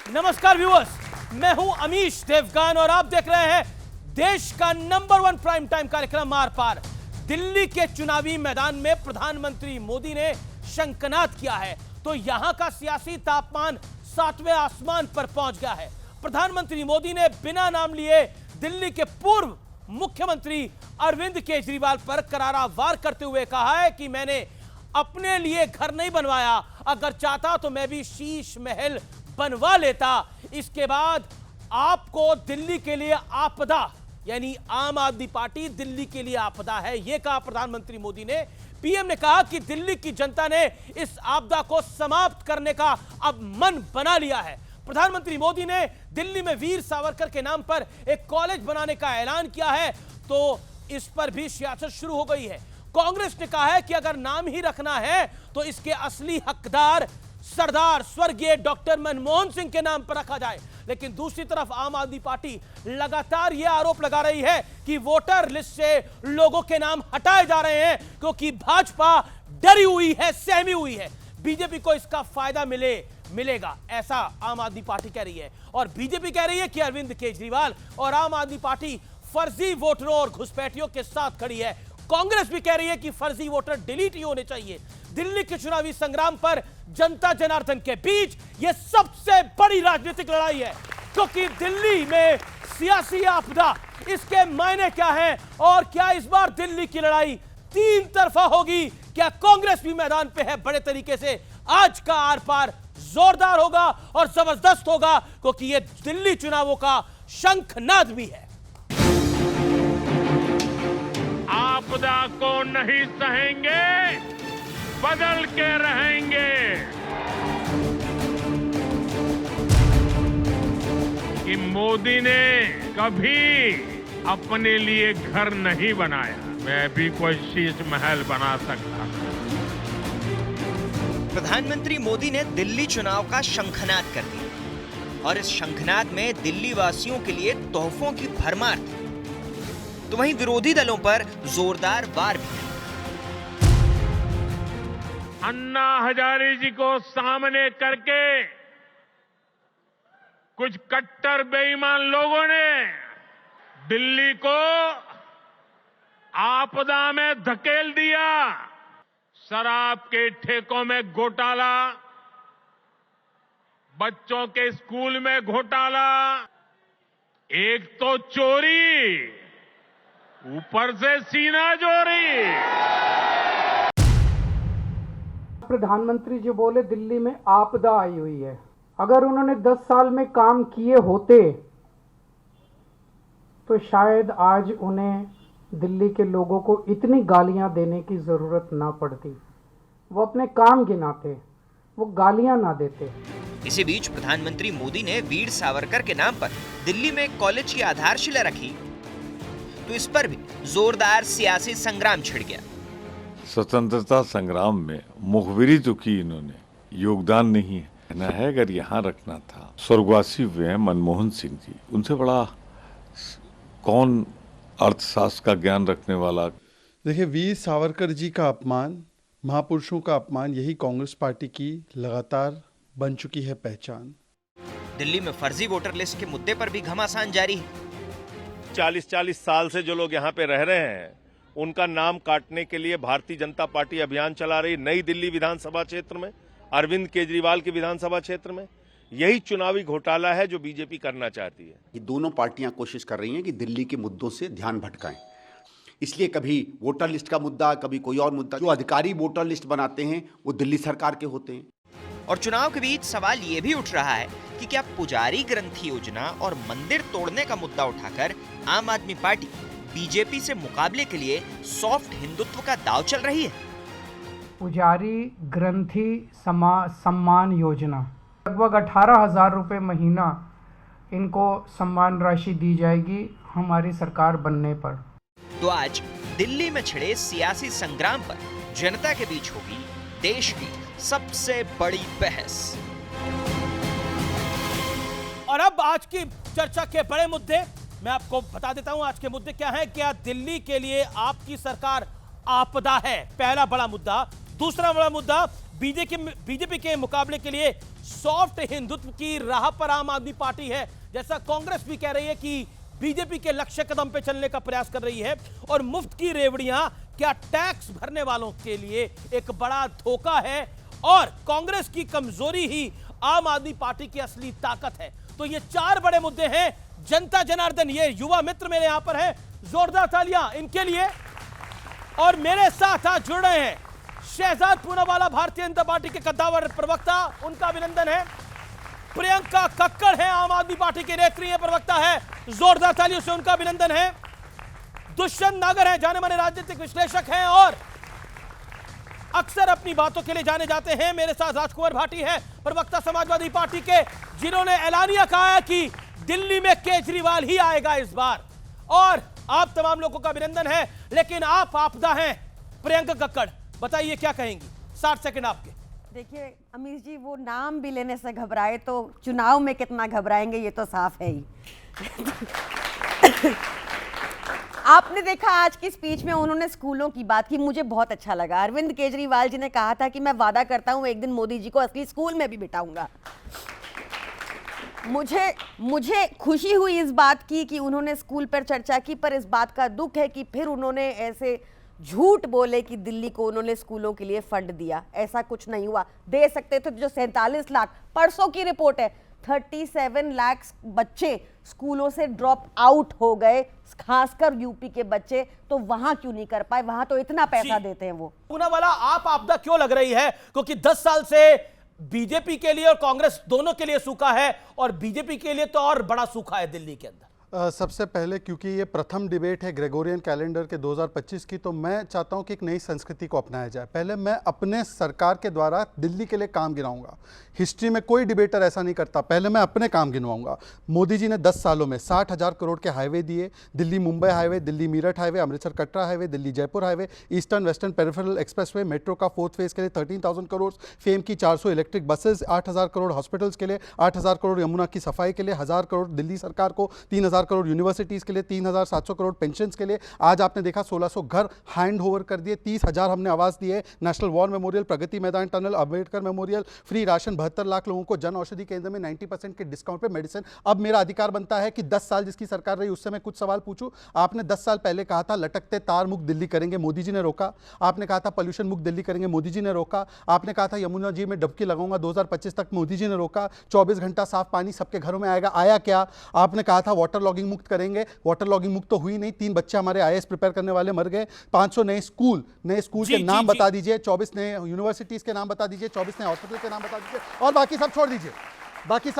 नमस्कार व्यूअर्स, मैं हूं अमीश देवगन और आप देख रहे हैं देश का नंबर 1 प्राइम टाइम कार्यक्रम आर पार। दिल्ली के चुनावी मैदान में प्रधानमंत्री मोदी ने शंखनाद किया है तो यहां का सियासी तापमान 7वें आसमान पर पहुंच गया है। प्रधानमंत्री मोदी ने बिना नाम लिए दिल्ली के पूर्व मुख्यमंत्री अरविंद केजरीवाल पर करारा वार करते हुए कहा है कि मैंने अपने लिए घर नहीं बनवाया, अगर चाहता तो मैं भी शीश महल बनवा लेता। इसके बाद आपको दिल्ली के लिए आपदा, यानी आम आदमी पार्टी दिल्ली के लिए आपदा है, यह कहा प्रधानमंत्री मोदी ने। पीएम ने कहा कि दिल्ली की जनता ने इस आपदा को समाप्त करने का अब मन बना लिया है। प्रधानमंत्री मोदी ने दिल्ली में वीर सावरकर के नाम पर एक कॉलेज बनाने का ऐलान किया है तो इस पर भी सियासत शुरू हो गई है। कांग्रेस ने कहा है कि अगर नाम ही रखना है तो इसके असली हकदार सरदार स्वर्गीय डॉक्टर मनमोहन सिंह के नाम पर रखा जाए। लेकिन दूसरी तरफ आम आदमी पार्टी लगातार यह आरोप लगा रही है कि वोटर लिस्ट से लोगों के नाम हटाए जा रहे हैं क्योंकि भाजपा डरी हुई है, सहमी हुई है। बीजेपी को इसका फायदा मिलेगा, ऐसा आम आदमी पार्टी कह रही है। और बीजेपी कह रही है कि अरविंद केजरीवाल और आम आदमी पार्टी फर्जी वोटरों और घुसपैठियों के साथ खड़ी है। कांग्रेस भी कह रही है कि फर्जी वोटर डिलीट ही होने चाहिए। दिल्ली के चुनावी संग्राम पर जनता जनार्दन के बीच यह सबसे बड़ी राजनीतिक लड़ाई है क्योंकि दिल्ली में सियासी आपदा, इसके मायने क्या हैं और क्या इस बार दिल्ली की लड़ाई तीन तरफा होगी? क्या कांग्रेस भी मैदान पे है बड़े तरीके से? आज का आर पार जोरदार होगा और जबरदस्त होगा क्योंकि यह दिल्ली चुनावों का शंखनाद भी है। आपदा को नहीं सहेंगे, बदल के रहेंगे। कि मोदी ने कभी अपने लिए घर नहीं बनाया, मैं भी कोई शीश महल बना सकता। प्रधानमंत्री मोदी ने दिल्ली चुनाव का शंखनाद कर दिया और इस शंखनाद में दिल्ली वासियों के लिए तोहफों की भरमार थी। तो वहीं विरोधी दलों पर जोरदार वार भी है। अन्ना हजारे जी को सामने करके कुछ कट्टर बेईमान लोगों ने दिल्ली को आपदा में धकेल दिया। शराब के ठेकों में घोटाला, बच्चों के स्कूल में घोटाला, एक तो चोरी, ऊपर से सीना चोरी। प्रधानमंत्री जी बोले दिल्ली में आपदा आई हुई है। अगर उन्होंने 10 साल में काम किए होते तो शायद आज उन्हें दिल्ली के लोगों को इतनी गालियां देने की जरूरत ना पड़ती। वो अपने काम गिनाते, वो गालियां ना देते। इसी बीच प्रधानमंत्री मोदी ने वीर सावरकर के नाम पर दिल्ली में एक कॉलेज की आधारशिला रखी तो इस पर भी जोरदार सियासी संग्राम छिड़ गया। स्वतंत्रता संग्राम में मुखबिरी तो की इन्होंने, योगदान नहीं है। कहना है अगर यहाँ रखना था। स्वर्गवासी हुए हैं मनमोहन सिंह जी, उनसे बड़ा कौन अर्थशास्त्र का ज्ञान रखने वाला। देखिए, वीर सावरकर जी का अपमान, महापुरुषों का अपमान, यही कांग्रेस पार्टी की लगातार बन चुकी है पहचान। दिल्ली में फर्जी वोटर लिस्ट के मुद्दे पर भी घमासान जारी है। 40-40 साल से जो लोग यहाँ पे रह रहे हैं उनका नाम काटने के लिए भारतीय जनता पार्टी अभियान चला रही। नई दिल्ली विधानसभा क्षेत्र में, अरविंद केजरीवाल के विधानसभा क्षेत्र में यही चुनावी घोटाला है जो बीजेपी करना चाहती है। ये दोनों पार्टियां कोशिश कर रही हैं कि दिल्ली के मुद्दों से ध्यान भटकाएं। इसलिए कभी वोटर लिस्ट का मुद्दा, कभी कोई और मुद्दा। जो अधिकारी वोटर लिस्ट बनाते हैं वो दिल्ली सरकार के होते हैं। और चुनाव के बीच सवाल ये भी उठ रहा है कि क्या पुजारी ग्रंथि योजना और मंदिर तोड़ने का मुद्दा उठाकर आम आदमी पार्टी बीजेपी से मुकाबले के लिए सॉफ्ट हिंदुत्व का दांव चल रही है? पुजारी ग्रंथि सम्मान योजना, लगभग 18,000 रुपये महीना इनको सम्मान राशि दी जाएगी हमारी सरकार बनने पर। तो आज दिल्ली में छिड़े सियासी संग्राम पर जनता के बीच होगी देश की सबसे बड़ी बहस। और अब आज की चर्चा के बड़े मुद्दे मैं आपको बता देता हूं। आज के मुद्दे क्या हैं? क्या दिल्ली के लिए आपकी सरकार आपदा है? पहला बड़ा मुद्दा। दूसरा बड़ा मुद्दा, बीजेपी के मुकाबले के लिए सॉफ्ट हिंदुत्व की राह पर आम आदमी पार्टी है, जैसा कांग्रेस भी कह रही है कि बीजेपी के लक्ष्य कदम पे चलने का प्रयास कर रही है, और मुफ्त की रेवड़ियां क्या टैक्स भरने वालों के लिए एक बड़ा धोखा है, और कांग्रेस की कमजोरी ही आम आदमी पार्टी की असली ताकत है। तो ये चार बड़े मुद्दे हैं। जनता जनार्दन, ये युवा मित्र मेरे यहां पर हैं, जोरदार तालियां इनके लिए। और मेरे साथ आज जुड़ रहे हैं शहजाद पूनावाला, भारतीय जनता पार्टी के कद्दावर प्रवक्ता, उनका अभिनंदन है। प्रियंका कक्कड़ है, आम आदमी पार्टी के नेत्री है, प्रवक्ता है, जोरदार तालियों से उनका अभिनंदन है। दुष्यंत नागर है, जाने माने राजनीतिक विश्लेषक हैं और अक्सर अपनी बातों के लिए जाने जाते हैं। मेरे साथ राजकुमार भाटी है, प्रवक्ता समाजवादी पार्टी के, जिन्होंने ऐलानिया कहा है कि दिल्ली में केजरीवाल ही आएगा इस बार। और आप तमाम लोगों का अभिनंदन है, लेकिन आप आपदा हैं। प्रियंका कक्कड़, बताइए क्या कहेंगी? 60 सेकंड आपके। देखिए अमीश जी, वो नाम भी लेने से घबराए तो चुनाव में कितना घबराएंगे ये तो साफ है ही। आपने देखा आज की स्पीच में उन्होंने स्कूलों की बात की, मुझे बहुत अच्छा लगा। अरविंद केजरीवाल जी ने कहा था कि मैं वादा करता हूं एक दिन मोदी जी को असली स्कूल में भी बिठाऊंगा। मुझे खुशी हुई इस बात की कि उन्होंने स्कूल पर चर्चा की, पर इस बात का दुख है कि फिर उन्होंने ऐसे झूठ बोले कि दिल्ली को उन्होंने स्कूलों के लिए फंड दिया। ऐसा कुछ नहीं हुआ। दे सकते थे। जो 47 लाख, परसों की रिपोर्ट है, 37 लाख बच्चे स्कूलों से ड्रॉप आउट हो गए, खासकर यूपी के बच्चे। तो वहां क्यों नहीं कर पाए? वहां तो इतना पैसा देते हैं वो। पूनावाला, आप आपदा क्यों लग रही है? क्योंकि 10 साल से बीजेपी के लिए और कांग्रेस दोनों के लिए सूखा है, और बीजेपी के लिए तो और बड़ा सूखा है दिल्ली के अंदर। सबसे पहले क्योंकि ये प्रथम डिबेट है ग्रेगोरियन कैलेंडर के 2025 की, तो मैं चाहता हूं कि एक नई संस्कृति को अपनाया जाए। पहले मैं अपने सरकार के द्वारा दिल्ली के लिए काम गिनाऊंगा। हिस्ट्री में कोई डिबेटर ऐसा नहीं करता। पहले मैं अपने काम गिनवाऊंगा। मोदी जी ने 10 सालों में 60,000 करोड़ के हाईवे दिए। Delhi Mumbai highway, Delhi Meerut highway, Amritsar Katra highway, Delhi Jaipur highway, eastern western peripheral expressway, metro का 4th फेज के लिए 13,000 करोड़, फेम की 400 इलेक्ट्रिक बसेस, 8,000 करोड़ हॉस्पिटल्स के लिए, 8,000 करोड़ यमुना की सफाई के लिए, 1,000 करोड़ दिल्ली सरकार को, 3,000 करोड़ यूनिवर्सिटीज के लिए, 3,700 करोड़ पेंशन के लिए। आज आपने देखा 1,600 घर हैंड ओवर कर दिए, 30,000 हमने आवास दिए, national war memorial, Pragati Maidan tunnel, Ambedkar memorial, free ration, 72 lakh लोगों को जन औषधि केंद्र में 90% के डिस्काउंट पे मेडिसिन। अब मेरा अधिकार बनता है कि 10 साल जिसकी सरकार रही उससे मैं कुछ सवाल पूछूं। आपने 10 साल पहले कहा था लटकते तार मुक्त दिल्ली करेंगे, मोदी जी ने रोका। आपने कहा था पॉल्यूशन मुक्त दिल्ली करेंगे, मोदी जी ने रोका। आपने कहा था यमुना जी में डुबकी लगाऊंगा 2025 तक, मोदी जी ने रोका। 24 घंटा साफ पानी सबके घरों में आएगा, आया क्या? आपने कहा था वाटर लॉगिंग मुक्त करेंगे, वाटर लॉगिंग मुक्त तो हुई नहीं। 3 बच्चे हमारे IAS प्रिपेयर करने वाले मर गए। 500 नए स्कूल के नाम बता दीजिए, 24 नए यूनिवर्सिटीज के नाम बता दीजिए, 24 नए हॉस्पिटल के नाम बता दीजिए, और बाकी सब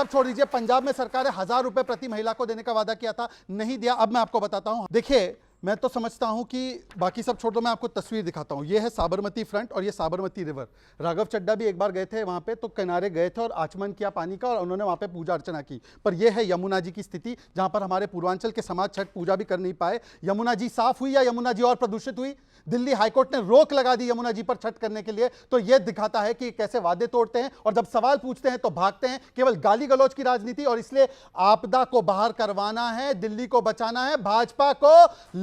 छोड़ दीजिए। पंजाब में सरकार ने 1,000 रुपए प्रति महिला को देने का वादा किया था, नहीं दिया। अब मैं आपको बताता हूं, देखिए मैं तो समझता हूं कि बाकी सब छोड़ दो, मैं आपको तस्वीर दिखाता हूं। ये है साबरमती फ्रंट और ये साबरमती रिवर। राघव चड्ढा भी एक बार गए थे वहां पे, तो किनारे गए थे और आचमन किया पानी का, और उन्होंने वहां पे पूजा अर्चना की। पर यह है यमुना जी की स्थिति, जहां पर हमारे पूर्वांचल के समाज छठ पूजा भी कर नहीं पाए। यमुना जी साफ हुई या यमुना जी और प्रदूषित हुई? दिल्ली हाईकोर्ट ने रोक लगा दी यमुना जी पर छठ करने के लिए। तो यह दिखाता है कि कैसे वादे तोड़ते हैं, और जब सवाल पूछते हैं तो भागते हैं। केवल गाली गलौज की राजनीति। और इसलिए आपदा को बाहर करवाना है, दिल्ली को बचाना है, भाजपा को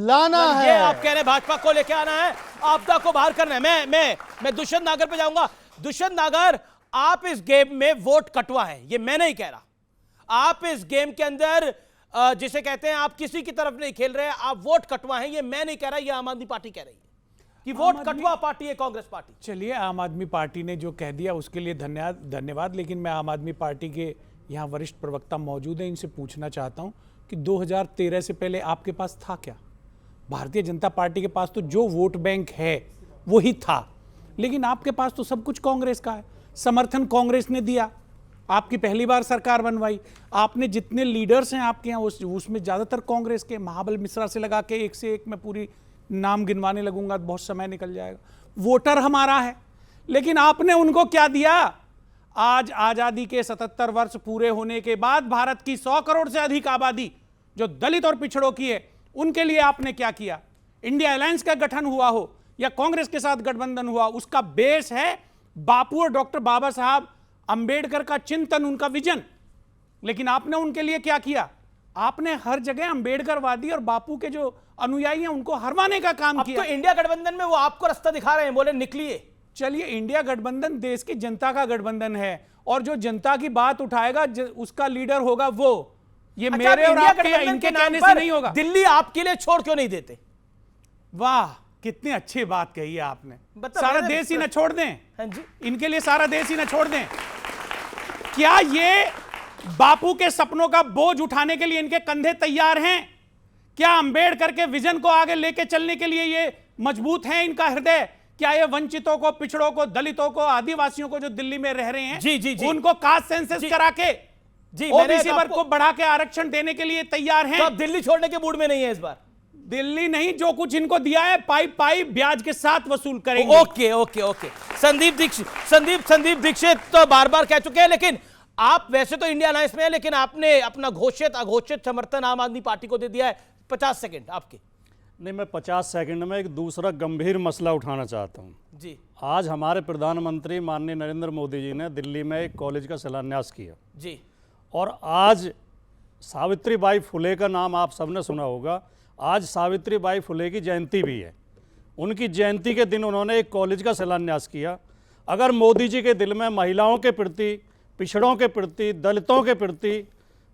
लाना है। आप कह रहे हैं भाजपा को लेके आना है, आपदा को बाहर करना है। मैं दुष्यंत नागर पे जाऊंगा। दुष्यंत नागर, आप इस गेम में वोट कटवा है, ये मैं नहीं कह रहा। आप इस गेम के अंदर जिसे कहते हैं आप किसी की तरफ नहीं खेल रहे, आप वोट कटवा है, ये मैं नहीं कह रहा, ये आम आदमी पार्टी कह रही है कि वोट कटवा पार्टी है कांग्रेस पार्टी। चलिए, आम आदमी पार्टी ने जो कह दिया उसके लिए धन्यवाद। लेकिन मैं आम आदमी पार्टी के यहाँ वरिष्ठ प्रवक्ता मौजूद हैं, इनसे पूछना चाहता हूँ कि 2013 से पहले आपके पास था क्या? भारतीय जनता पार्टी के पास तो जो वोट बैंक है वो ही था, लेकिन आपके पास तो सब कुछ कांग्रेस का है। समर्थन कांग्रेस ने दिया, आपकी पहली बार सरकार बनवाई। आपने जितने लीडर्स हैं आपके यहाँ उसमें ज़्यादातर कांग्रेस के, महाबल मिश्रा से लगा के एक से एक मैं पूरी नाम गिनवाने लगूंगा तो बहुत समय निकल जाएगा। वोटर हमारा है, लेकिन आपने उनको क्या दिया? आज आज़ादी के 77 वर्ष पूरे होने के बाद भारत की 100 करोड़ से अधिक आबादी जो दलित और पिछड़ों की है, उनके लिए आपने क्या किया? इंडिया अलायंस का गठन हुआ हो या कांग्रेस के साथ गठबंधन हुआ, उसका बेस है बापू और डॉक्टर बाबा साहब अंबेडकर का चिंतन, उनका विजन। लेकिन आपने उनके लिए क्या किया? आपने हर जगह अंबेडकरवादी और बापू के जो अनुयायी हैं उनको हरवाने का काम किया। तो इंडिया गठबंधन में वो आपको रास्ता दिखा रहे हैं, बोले निकलिए। चलिए, इंडिया गठबंधन देश की जनता का गठबंधन है, और जो जनता की बात उठाएगा उसका लीडर होगा वो। ये अच्छा, मेरे और इंडिया आपके गठबंधन इनके के नाम कहने से पर नहीं होगा। दिल्ली आपके लिए छोड़ क्यों नहीं देते? वाह, कितनी अच्छी बात कही है आपने। मतलब सारा मैंने- देश ही न छोड़ दें। हाँ जी। इनके लिए सारा देश ही न छोड़ दें। क्या ये बापू के सपनों का बोझ उठाने के लिए इनके कंधे तैयार हैं? क्या अंबेडकर के विजन को आगे लेके चलने के लिए ये मजबूत है इनका हृदय? क्या ये वंचितों को, पिछड़ों को, दलितों को, आदिवासियों को जो दिल्ली में रह रहे हैं जी, जी, जी। उनको कास्ट सेंसस जी। करा के जी, मैंने ओबीसी वर्ग आपको- को बढ़ा के आरक्षण देने के लिए तैयार हैं? तो आप दिल्ली छोड़ने के मूड में नहीं है इस बार? दिल्ली नहीं, जो कुछ इनको दिया है पाई पाई ब्याज के साथ वसूल करेंगे। Okay okay okay. Sandeep Dikshit तो बार बार कह चुके हैं, लेकिन आप वैसे तो इंडिया अलायंस में है, लेकिन आपने अपना घोषित अघोषित समर्थन आम आदमी पार्टी को दे दिया है। 50 सेकंड आपके। नहीं, मैं 50 सेकंड में एक दूसरा गंभीर मसला उठाना चाहता हूं। जी आज हमारे प्रधानमंत्री माननीय नरेंद्र मोदी जी ने दिल्ली में एक कॉलेज का शिलान्यास किया जी। और आज सावित्रीबाई फुले का नाम आप सबने सुना होगा। आज सावित्रीबाई फुले की जयंती भी है। उनकी जयंती के दिन उन्होंने एक कॉलेज का शिलान्यास किया। अगर मोदी जी के दिल में महिलाओं के प्रति, पिछड़ों के प्रति, दलितों के प्रति,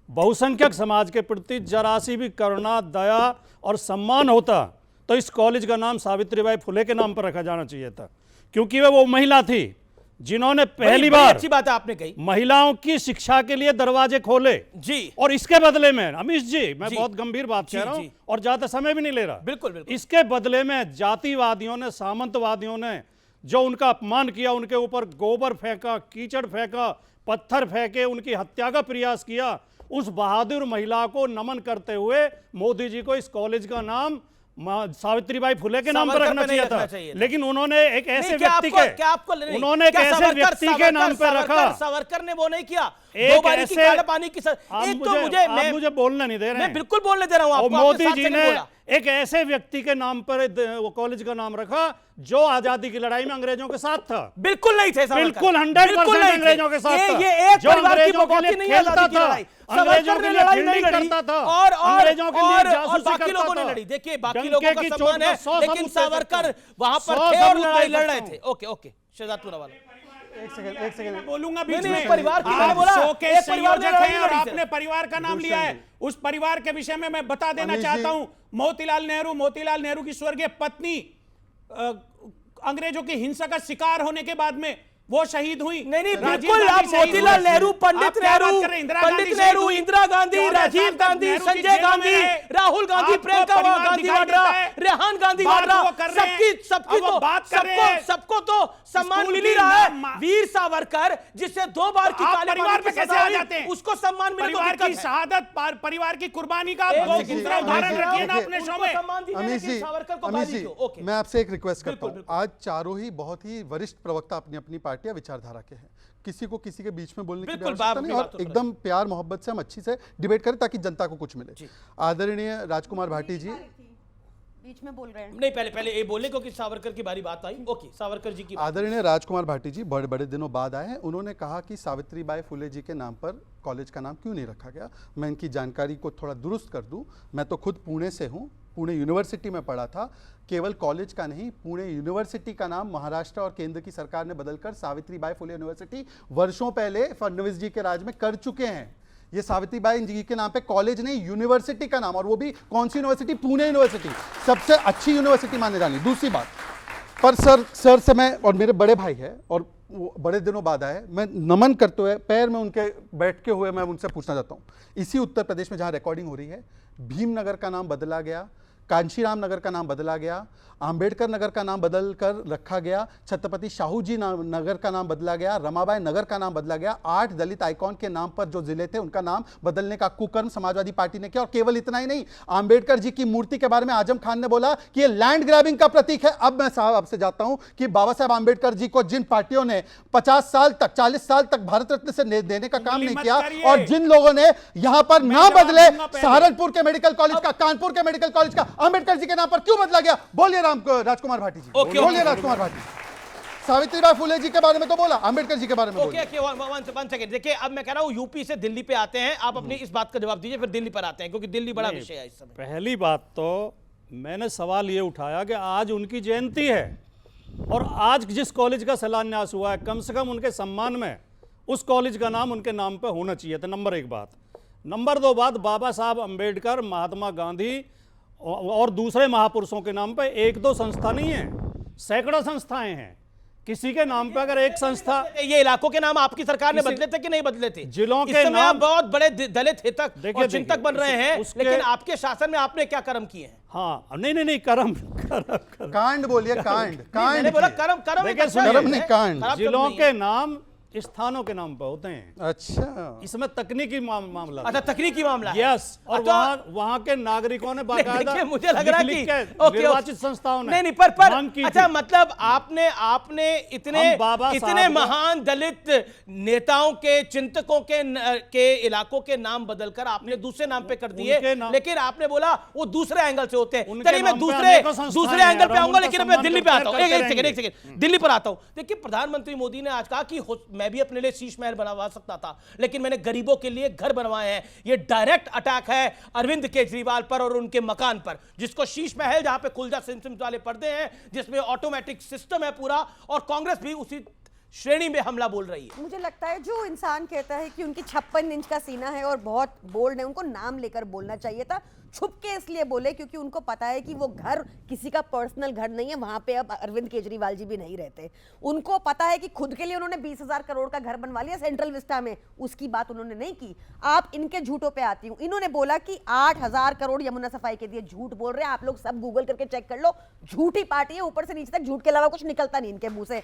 बहुसंख्यक समाज के प्रति जरा सी भी करुणा, दया और सम्मान होता तो इस कॉलेज का नाम सावित्रीबाई फुले के नाम पर रखा जाना चाहिए था, क्योंकि वो महिला थी जिन्होंने पहली बार अच्छी बात है आपने कही, महिलाओं की शिक्षा के लिए दरवाजे खोले। जी। और इसके बदले में अमीश जी, मैं जी। बहुत गंभीर बात जी, कह रहा हूं जी। और ज्यादा समय भी नहीं ले रहा। बिल्कुल बिल्कुल। इसके बदले में जातिवादियों ने, सामंतवादियों ने जो उनका अपमान किया, उनके ऊपर गोबर फेंका, कीचड़ फेंका, पत्थर फेंके, उनकी हत्या का प्रयास किया, उस बहादुर महिला को नमन करते हुए मोदी जी को इस कॉलेज का नाम सावित्रीबाई फुले के नाम पर रखना चाहिए था। लेकिन उन्होंने एक ऐसे व्यक्ति के उन्होंने एक ऐसे व्यक्ति के नाम पर रखा। सावरकर ने वो नहीं किया। एक ऐसे पानी की एक तो मुझे बोलने नहीं दे रहे हैं। मैं बिल्कुल बोलने दे रहा हूं आपको। मोदी जी ने एक ऐसे व्यक्ति के नाम पर वो कॉलेज का नाम रखा जो आजादी की लड़ाई में अंग्रेजों के साथ था। बिल्कुल नहीं थे सावरकर। बिल्कुल 100% अंग्रेजों के साथ था। ये एक जो परिवार की अंग्रेजों के बकौती लिए नहीं है खेलता आजादी की था, लड़ाई। अंग्रेजों सावरकर के ने लिए लड़ाई फील्डिंग नहीं करता था और अंग्रेजों के लिए जासूसी बाकी करता लोगों ने था। लड़ी। देखिए बाकी डंके लोगों का की सम्मान चोट है, पर 100 लेकिन सबूत दे सावरकर सकता हूं। वहां पर 100 थे और सबूत लड़ाई दे लड़ सकता रहे हूं। थे। ओके ओके, शहजादपुरा वाला। एक सेकंड बोलूंगा नहीं, बीच नहीं, में। परिवार की मैंने आप बोला, शो के एक परिवार ने संयोजक लड़ाई हैं और लड़ी आपने परिवार का नाम लिया है। उस परिवार के विषय में मैं बता देना अमीश चाहता जी। हूं। मोतीलाल नेहरू की स्वर्गीय पत्नी अंग्रेजों की हिंसा का शिकार होने के बाद में वो शहीद हुई। नहीं राजीव बिल्कुल, गांधी आप शहीद मोतीलाल हुए। नेहरू, आप पंडित क्या बात नेहरू, कर रहे हैं? इंदिरा पंडित गांधी शहीद नेहरू, हुई। इंदिरा गांधी, 14 राजीव साल तक गांधी, नेहरू जी संजय जेलों में गांधी, रहे। राहुल गांधी, आपको प्रियंका परिवार गांधी दिखाई वाड्रा, देता है। रेहान गांधी बात वाड्रा, वो कर रहे हैं। सबकी अब वो तो बात कर रहे हैं। सबको तो सम्मान स्कूल मिल ही की रहा है। नाम- वीर सावरकर जिसे 2 बार की आप काले परिवार पानी पे की कैसे सजा आ हुई, जाते हैं? उसको सम्मान मिले तो परिवार दिक्कत की है। शहादत, परिवार की कुर्बानी का एक आप दो सेकंड, दूसरा अमीश उदाहरण जी, रखिए ना देखिए, अपने शो उनको में। सम्मान दीजिए, अमीश लेकिन जी, सावरकर को अमीश गाली जी, दो। ओके। मैं आपसे एक रिक्वेस्ट करता बिल्कुल, हूँ। आज चारों ही बहुत ही वरिष्ठ प्रवक्ता अपनी अपनी पार्टियां विचारधारा के हैं। किसी को किसी के बीच में बोलने की भी बिल्कुल, आवश्यकता बात नहीं अपनी और बात तो एकदम प्यार मोहब्बत से हम अच्छी से डिबेट करें ताकि जनता को कुछ मिले। आदरणीय राजकुमार भाटी जी, बीच में बोल रहे हैं। नहीं पहले ये बोले क्योंकि सावरकर की बारी बात आई। ओके, सावरकर जी की बात। आदरणीय राजकुमार भाटी जी बड़े बड़े दिनों बाद आए हैं। उन्होंने कहा कि सावित्रीबाई फुले जी के नाम पर कॉलेज का नाम क्यों नहीं रखा गया। मैं इनकी जानकारी को थोड़ा दुरुस्त कर दूं। मैं तो खुद पुणे से हूं, पुणे यूनिवर्सिटी में पढ़ा था। केवल कॉलेज का नहीं, पुणे यूनिवर्सिटी का नाम महाराष्ट्र और केंद्र की सरकार ने बदलकर सावित्रीबाई फुले यूनिवर्सिटी वर्षों पहले फडणवीस जी के राज में कर चुके हैं। ये सावित्रीबाई जी के नाम पे कॉलेज नहीं, यूनिवर्सिटी का नाम, और वो भी कौन सी यूनिवर्सिटी? पुणे यूनिवर्सिटी, सबसे अच्छी यूनिवर्सिटी माने जानी। दूसरी बात, पर सर से मैं, और मेरे बड़े भाई है और वो बड़े दिनों बाद आए, मैं नमन करते हुए पैर में उनके बैठते हुए मैं उनसे पूछना चाहता हूँ, इसी उत्तर प्रदेश में जहाँ रिकॉर्डिंग हो रही है, भीमनगर का नाम बदला गया, कांशीराम नगर का नाम बदला गया, आंबेडकर नगर का नाम बदल कर रखा गया, छत्रपति शाहू जी नगर का नाम बदला गया, रमाबाई नगर का नाम बदला गया। 8 दलित आइकॉन के नाम पर जो जिले थे उनका नाम बदलने का कुकर्म समाजवादी पार्टी ने किया। और केवल इतना ही नहीं, आंबेडकर जी की मूर्ति के बारे में आजम खान ने बोला कि ये लैंड ग्रैबिंग का प्रतीक है। अब मैं साहब आपसे जाता हूं कि बाबा साहब आंबेडकर जी को जिन पार्टियों ने 50 साल तक, 40 साल तक भारत रत्न से देने का काम नहीं किया, और जिन लोगों ने यहां पर ना बदले, सहारनपुर के मेडिकल कॉलेज का, कानपुर के मेडिकल कॉलेज का अंबेडकर जी के नाम पर क्यों बदला गया? बोलिए राजकुमार भाटी जी, बोलिए राजकुमार भाटी। सावित्रीबाई फुले जी के बारे में तो बोला, अंबेडकर जी के बारे में बोलिए। Okay, one second. देखिए, अब मैं कह रहा हूं यूपी से दिल्ली पे आते हैं, आप अपनी इस बात का जवाब दीजिए, फिर दिल्ली पर आते हैं, क्योंकि दिल्ली बड़ा विषय है इस समय। पहली बात तो मैंने सवाल ये उठाया कि आज उनकी जयंती है और आज जिस कॉलेज का शिलान्यास हुआ है, कम से कम उनके सम्मान में उस कॉलेज का नाम उनके नाम पे होना चाहिए था। नंबर 1 बात। नंबर 2 बात, बाबा साहब अंबेडकर, महात्मा गांधी और दूसरे महापुरुषों के नाम पे 1-2 संस्था नहीं है, सैकड़ों संस्थाएं हैं। किसी के नाम पे अगर एक संस्था, ये इलाकों के नाम आपकी सरकार ने बदले थे कि नहीं बदले थे? जिलों के इस समय नाम आप बहुत बड़े दलित हितक और चिंतक बन रहे हैं, लेकिन आपके शासन में आपने क्या कर्म किए हैं? हाँ, नहीं, कर्म कांड बोलिए, कांड मैंने बोला कर्म कर्म नहीं, कांड। जिलों के नाम स्थानों के नाम पर होते हैं। अच्छा, इसमें तकनीकी मामला। अच्छा, तकनीकी मामला है। यस, और वहाँ के नागरिकों ने बाकायदा मुझे लग रहा है कि निर्वाचित संस्थाओं ने नहीं पर अच्छा, मतलब आपने इतने महान दलित नेताओं के, चिंतकों के इलाकों के नाम बदलकर आपने दूसरे नाम पे कर दिए, लेकिन आपने बोला वो दूसरे एंगल से होते हैं। चलिए मैं दूसरे एंगल पे आऊंगा, लेकिन मैं दिल्ली पे आता हूँ। एक सेकंड, दिल्ली पर आता हूँ। देखिए, प्रधानमंत्री मोदी ने आज कहा कि मैं भी अपने लिए शीश महल बनवा सकता था, लेकिन मैंने गरीबों के लिए घर बनवाए हैं। ये डायरेक्ट अटैक है अरविंद केजरीवाल पर और उनके मकान पर, जिसको शीश महल, जहां पे खुलजा सिम वाले पर्दे हैं, जिसमें ऑटोमेटिक सिस्टम है पूरा, और कांग्रेस भी उसी श्रेणी में हमला बोल रही है। मुझे लगता है जो इंसान कहता है कि उनकी 56 इंच का सीना है और बहुत बोल्ड है, उनको नाम लेकर बोलना चाहिए था। छुप के इसलिए बोले क्योंकि उनको पता है कि वो घर किसी का पर्सनल घर नहीं है, वहां पे अब अरविंद केजरीवाल जी भी नहीं रहते। उनको पता है कि खुद के लिए उन्होंने 20,000 करोड़ का घर बनवा लिया सेंट्रल विस्टा में, उसकी बात उन्होंने नहीं की। आप इनके झूठों पे आती हूँ। इन्होंने बोला कि 8,000 करोड़ यमुना सफाई के दिए। झूठ बोल रहे हैं आप लोग, सब गूगल करके चेक कर लो। झूठी पार्टी है, ऊपर से नीचे तक झूठ के अलावा कुछ निकलता नहीं इनके मुंह से।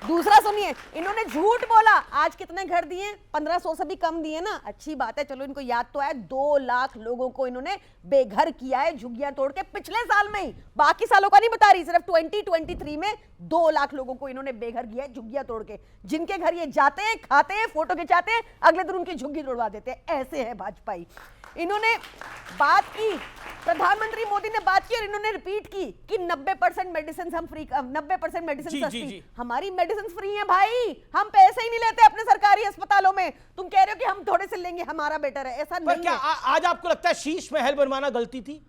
दूसरा सुनिए, इन्होंने झूठ बोला। आज कितने घर दिए? 1500 से भी कम दिए ना, अच्छी बात है, चलो इनको याद तो आया। 2 लाख लोगों को इन्होंने बेघर किया है झुग्गियां तोड़ के, पिछले साल में ही, बाकी सालों का नहीं बता रही, सिर्फ 2023 में 2 लाख लोगों को इन्होंने बेघर किया है झुग्गियां तोड़ के। जिनके घर ये जाते हैं, खाते हैं, फोटो खिंचाते हैं, अगले दिन उनकी झुग्गी तोड़वा देते हैं। ऐसे है भाजपाई। इन्होंने बात की, प्रधानमंत्री मोदी ने बात की और इन्होंने रिपीट की कि 90% मेडिसिन हम फ्री, 90% मेडिसिन सस्ती। हमारी मेडिसिन फ्री है भाई, हम पैसे ही नहीं लेते अपने सरकारी अस्पतालों में। तुम कह रहे हो कि हम थोड़े से लेंगे, हमारा बेटर है, ऐसा नहीं है। आज आपको लगता है शीश महल बनवाना गलती थी?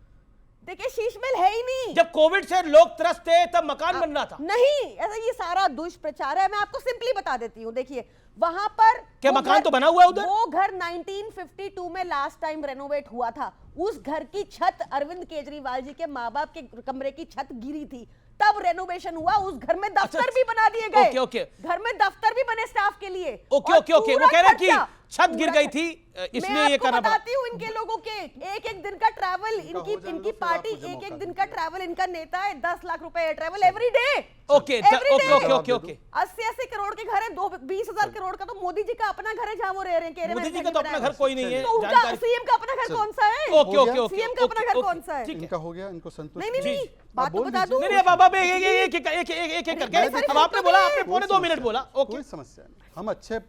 देखिए, शीश महल है ही नहीं। जब कोविड से लोग त्रस्त थे तब मकान बन रहा था। नहीं, ऐसा ये सारा दुष्प्रचार है। मैं आपको सिंपली बता देती हूँ। देखिए, वहां पर क्या मकान तो बना हुआ है उधर? वो घर 1952 में लास्ट टाइम रेनोवेट हुआ था। उस घर की छत, अरविंद केजरीवाल जी के माँ बाप के कमरे की छत गिरी थी, तब रेनोवेशन हुआ। उस घर में दफ्तर भी बना दिए गए। घर में दफ्तर भी बने स्टाफ के लिए। ओके। वो कह रहे हैं कि छत गिर गई थी, इसलिए ये करना पड़ा। बताती हूँ इनके लोगों के एक दिन का ट्रैवल, इनकी पार्टी, एक दिन का ट्रैवल, इनका नेता है 10 लाख रुपए travel every day. Okay 80 crore के घर है, 20,000 करोड़ का तो मोदी जी का अपना घर है जहाँ वो रह रहे हैं। मोदी जी का तो अपना घर कोई नहीं है। तो सीएम का अपना घर कौन सा है? सीएम का अपना घर कौन सा है? इनका हो गया, इनको संतुष्ट। नहीं, बात तो बता दूं। नहीं बाबा, एक करके अब आपने बोला, आपने पौने 2 मिनट बोला। कोई समस्या नहीं, हम अच्छे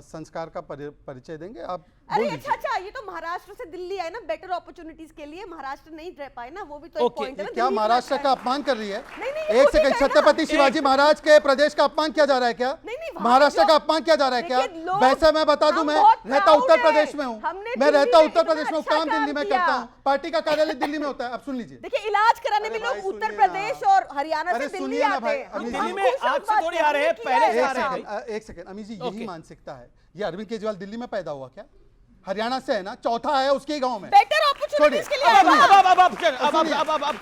संस्कार का परिचय देंगे। आप अरे अच्छा, ये तो महाराष्ट्र से दिल्ली आए ना बेटर अपॉर्चुनिटीज के लिए, महाराष्ट्र नहीं रह पाए ना, वो भी तो एक पॉइंट है ना। क्या महाराष्ट्र का अपमान कर रही है? एक सेकंड, छत्रपति शिवाजी महाराज के प्रदेश का अपमान किया जा रहा है क्या? महाराष्ट्र का अपमान किया जा रहा है क्या? वैसे मैं बता दूं, मैं रहता उत्तर प्रदेश में हूँ, मैं रहता उत्तर प्रदेश में, काम दिल्ली में करता हूँ, पार्टी का कार्यालय दिल्ली में होता है। अब सुन लीजिए, देखिए, इलाज कराने में लोग उत्तर प्रदेश और हरियाणा से दिल्ली आते हैं। दिल्ली में आज से थोड़ी आ रहे हैं, पहले से आ रहे हैं। एक सेकंड अमी जी, यही मानसिकता है। ये अरविंद केजरीवाल दिल्ली में पैदा हुआ क्या? हरियाणा से है ना, चौथा है उसके गांव में। बेटर अपॉर्चुनिटीज के लिए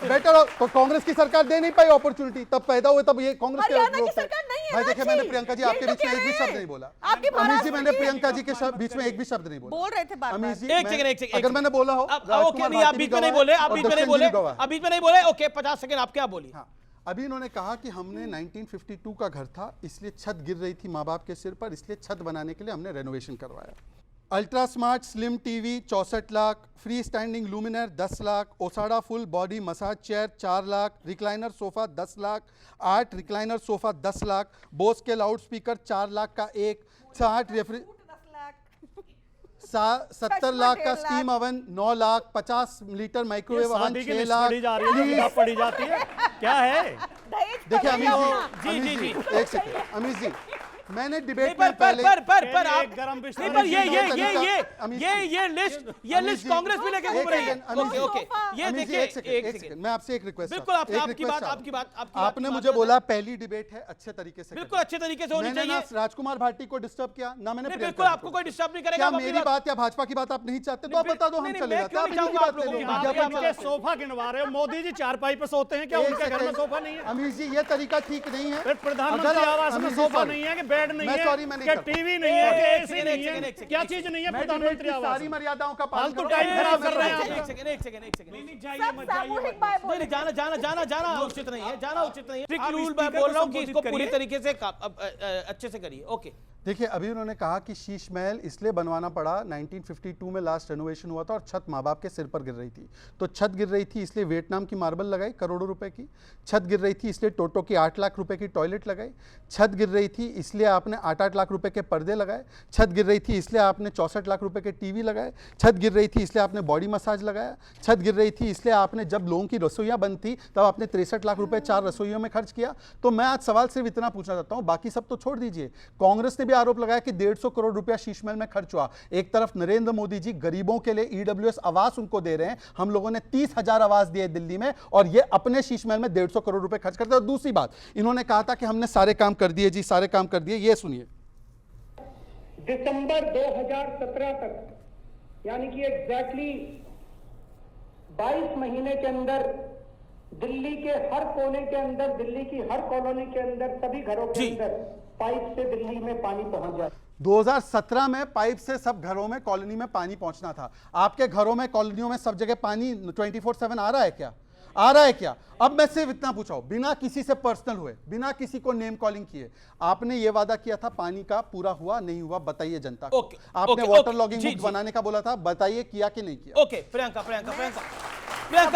बेटर, तो कांग्रेस की सरकार दे नहीं पाई अपॉर्चुनिटी, तब पैदा हुए, तब ये कांग्रेस की सरकार नहीं है। भाई देखिए, मैंने प्रियंका जी आपके बीच में एक भी शब्द नहीं बोला। अमी जी, मैंने प्रियंका जी के बीच में एक भी शब्द नहीं बोला। बोल रहे थे अमी जी, एक सेकंड, अगर मैंने बोला हो, ओके, नहीं आप बीच में नहीं बोले, आप बीच में नहीं बोले, आप बीच में नहीं बोले। ओके, 50 सेकंड आप क्या बोली? हाँ, अभी इन्होंने कहा कि हमने 1952 का घर था, इसलिए छत गिर रही थी माँ बाप के सिर पर, इसलिए छत बनाने के लिए हमने रेनोवेशन करवाया। Ultra smart slim TV 64 lakh, free standing luminaire 10 lakh, ओसाडा full body massage chair 4 lakh, recliner sofa 10 lakh, 8 recliner sofa 10 lakh, Bose के लाउड स्पीकर 4 लाख का एक, 60 रेफ्रि 70 लाख का steam oven 9 lakh, 50 litre microwave oven 6 lakh. पड़ी जाती है क्या है? देखिए अमीर जी, एक सेकंड अमीर जी, मैंने डिबेट पर में पहले आप गरम नहीं, पर ये लिस्ट कांग्रेस भी लेके घूम रही है। ओके ये देखिए, एक सेकंड मैं आपसे एक रिक्वेस्ट, बिल्कुल आपकी बात आपने मुझे बोला पहली डिबेट है, अच्छे तरीके से बिल्कुल अच्छे तरीके से होनी मैंने चाहिए। ना राजकुमार भाटी को डिस्टर्ब किया ना मैंने बिल्कुल आपको कोई डिस्टर्ब नहीं करेगा। क्या मेरी बात या भाजपा की बात आप नहीं चाहते तो आप बता दो, हम चले जाते हैं। सोफा गिनवा रहे हो, मोदी जी चारपाई पे सोते हैं क्या? उनके घर में सोफा नहीं है? अमीश जी ये तरीका ठीक नहीं है। प्रधानमंत्री आवास में सोफा नहीं है कि बेड नहीं है, कि टीवी नहीं है, कि एसी नहीं है, क्या चीज नहीं है प्रधानमंत्री आवास? सारी मर्यादाओं का पालन फालतू टाइम खराब कर रहे हैं आप। एक सेकंड जाना उचित नहीं है, जाना उचित नहीं है। स्ट्रिक्ट रूल मैं बोल रहा हूँ कि इसको पूरी तरीके से अच्छे से करिए। ओके देखिए, अभी उन्होंने कहा कि शीश महल इसलिए बनवाना पड़ा, 1952 में लास्ट रेनोवेशन हुआ था और छत माँ बाप के सिर पर गिर रही थी, तो छत गिर रही थी इसलिए वियतनाम की मार्बल लगाई करोड़ों रुपए की, छत गिर रही थी इसलिए टोटो की 8 लाख रुपए की टॉयलेट लगाई, छत गिर रही थी इसलिए आपने 8-8 लाख रुपए के पर्दे लगाए, छत गिर रही थी इसलिए आपने 64 लाख रुपए के टीवी लगाए, छत गिर रही थी इसलिए आपने बॉडी मसाज लगाया, छत गिर रही थी इसलिए आपने जब लोगों की रसोइयाँ बंद थी तब आपने 63 लाख रुपए 4 रसोइयों में खर्च किया। तो मैं आज सवाल सिर्फ इतना पूछना चाहता हूँ, बाकी सब तो छोड़ दीजिए। कांग्रेस ने भी आरोप लगाया कि 150 करोड़ रुपया शीश महल में खर्च हुआ। एक तरफ नरेंद्र मोदी जी गरीबों के लिए ईडब्ल्यूएस आवास उनको दे रहे हैं, हम लोगों ने 30,000 आवास दिए दिल्ली में और ये अपने शीश महल में 150 करोड़ रुपए खर्च करते हैं। और दूसरी बात, इन्होंने कहा था कि हमने सारे काम कर दिए जी, सारे काम कर दिए। ये सुनिए, दिसंबर 2017 तक यानी कि एग्जैक्टली 22 महीने के अंदर दिल्ली के हर कोने के अंदर, दिल्ली की हर कॉलोनी के अंदर, सभी घरों के अंदर पाइप से दिल्ली में पानी पहुंच जाए। 2017 में पाइप से सब घरों में कॉलोनी में पानी पहुंचना था। आपके घरों में कॉलोनियों में सब जगह पानी 24/7 आ रहा है क्या? आ रहा है क्या? अब मैं सिर्फ इतना पूछा हूं, बिना किसी से पर्सनल हुए, बिना किसी को नेम कॉलिंग किए, आपने ये वादा किया था पानी का, पूरा हुआ नहीं हुआ? बताइए जनता को। आपने वाटर लॉगिंग मुक्त बनाने का बोला था, बताइए किया कि नहीं किया? ओके प्रियंका,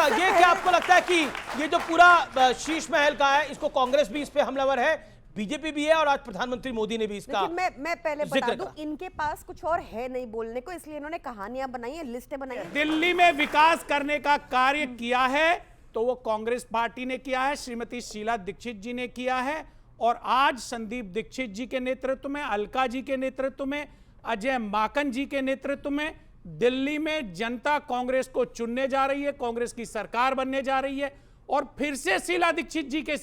ये क्या आपको लगता है कि ये जो पूरा शीश महल का है, इसको कांग्रेस भी इस पे हमलावर है, बीजेपी भी है और आज प्रधानमंत्री मोदी ने भी इसका मैं पहले बता दूं, इनके पास कुछ और है नहीं बोलने को, इसलिए इन्होंने कहानियां बनाई है, लिस्टें बनाई है। दिल्ली में विकास करने का कार्य किया है तो वो कांग्रेस पार्टी ने किया है, श्रीमती शीला दीक्षित जी ने किया है, और आज संदीप दीक्षित जी के नेतृत्व में, अलका जी के नेतृत्व में, अजय माकन जी के नेतृत्व में दिल्ली में जनता कांग्रेस को चुनने जा रही है, कांग्रेस की सरकार बनने जा रही है। और फिर से शीला दीक्षित जी के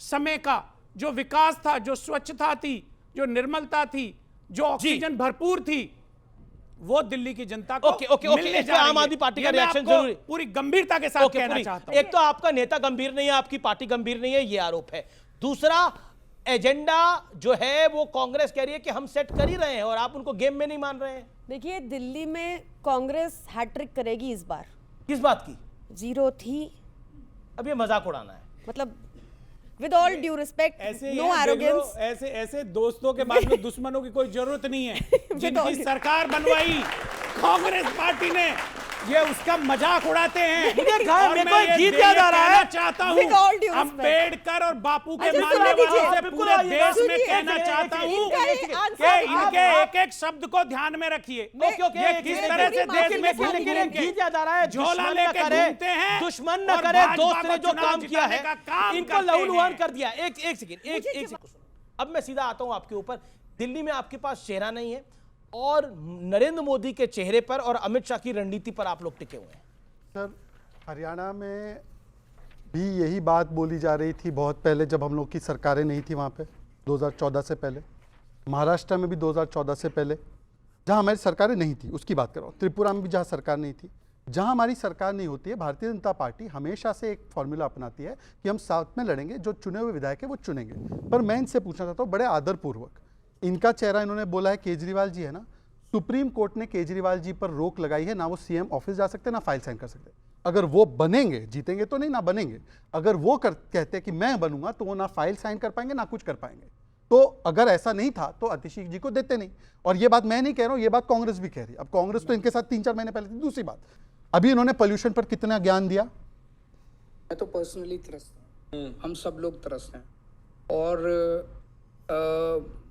समय का जो विकास था, जो स्वच्छता थी, जो निर्मलता थी, जो ऑक्सीजन भरपूर थी, वो दिल्ली की जनता को मिलने जा रही है। आम आदमी पार्टी का रिएक्शन जरूरी, पूरी गंभीरता के साथ कहना चाहता हूं। एक तो आपका नेता गंभीर नहीं है, आपकी पार्टी गंभीर नहीं है, ये आरोप है। दूसरा, एजेंडा जो है वो कांग्रेस कह रही है कि हम सेट कर ही रहे हैं और आप उनको गेम में नहीं मान रहे हैं। देखिए, दिल्ली में कांग्रेस हैट्रिक करेगी इस बार। किस बात की? 0 थी। अब ये मजाक उड़ाना है, मतलब with all due respect, no arrogance. ऐसे दोस्तों के बाद में दुश्मनों की कोई जरूरत नहीं है। जिनकी सरकार बनवाई कांग्रेस पार्टी ने, ये उसका मजाक उड़ाते हैं। और मैं ये गीत याद आ रहा है, चाहता हूँ अम्बेडकर और बापू के मानने वालों से पूरे देश में कहना चाहता हूँ कि इनके एक एक शब्द को ध्यान में रखिए। ये किस तरह से देश में गीत याद आ रहा है, झोला लेके घूमते हैं, दुश्मन न करे दोस्त ने जो काम किया है, इनको लहूलुहान कर दिया। एक सेकंड, अब मैं सीधा आता हूं आपके ऊपर। दिल्ली में आपके पास चेहरा नहीं है और नरेंद्र मोदी के चेहरे पर और अमित शाह की रणनीति पर आप लोग टिके हुए हैं। सर, हरियाणा में भी यही बात बोली जा रही थी बहुत पहले, जब हम लोग की सरकारें नहीं थी वहाँ पे, 2014 से पहले। महाराष्ट्र में भी 2014 से पहले, जहाँ हमारी सरकारें नहीं थी, उसकी बात कर रहा हूँ। त्रिपुरा में भी जहाँ सरकार नहीं थी, जहाँ हमारी सरकार नहीं होती है, भारतीय जनता पार्टी हमेशा से एक फॉर्मूला अपनाती है कि हम साथ में लड़ेंगे, जो चुने हुए विधायक है वो चुनेंगे। पर मैं इनसे पूछना चाहता हूँ बड़े आदरपूर्वक, इनका चेहरा इन्होंने बोला है केजरीवाल जी है ना, सुप्रीम कोर्ट ने केजरीवाल जी पर रोक लगाई है, ना वो सीएम ऑफिस जा सकते, ना फाइल साइन कर सकते। अगर वो बनेंगे, जीतेंगे तो नहीं, ना बनेंगे, अगर वो कहते हैं कि मैं बनूंगा, तो वो ना फाइल साइन कर पाएंगे ना कुछ कर पाएंगे। तो अगर ऐसा नहीं था तो आतिशी जी को देते नहीं। और ये बात मैं नहीं कह रहा हूं, ये बात कांग्रेस भी कह रही है। अब कांग्रेस तो इनके साथ 3-4 महीने पहले थी। दूसरी बात, अभी इन्होंने पोल्यूशन पर कितना ज्ञान दिया? मैं तो पर्सनली त्रस्त हूं, हम सब लोग त्रस्त हैं, और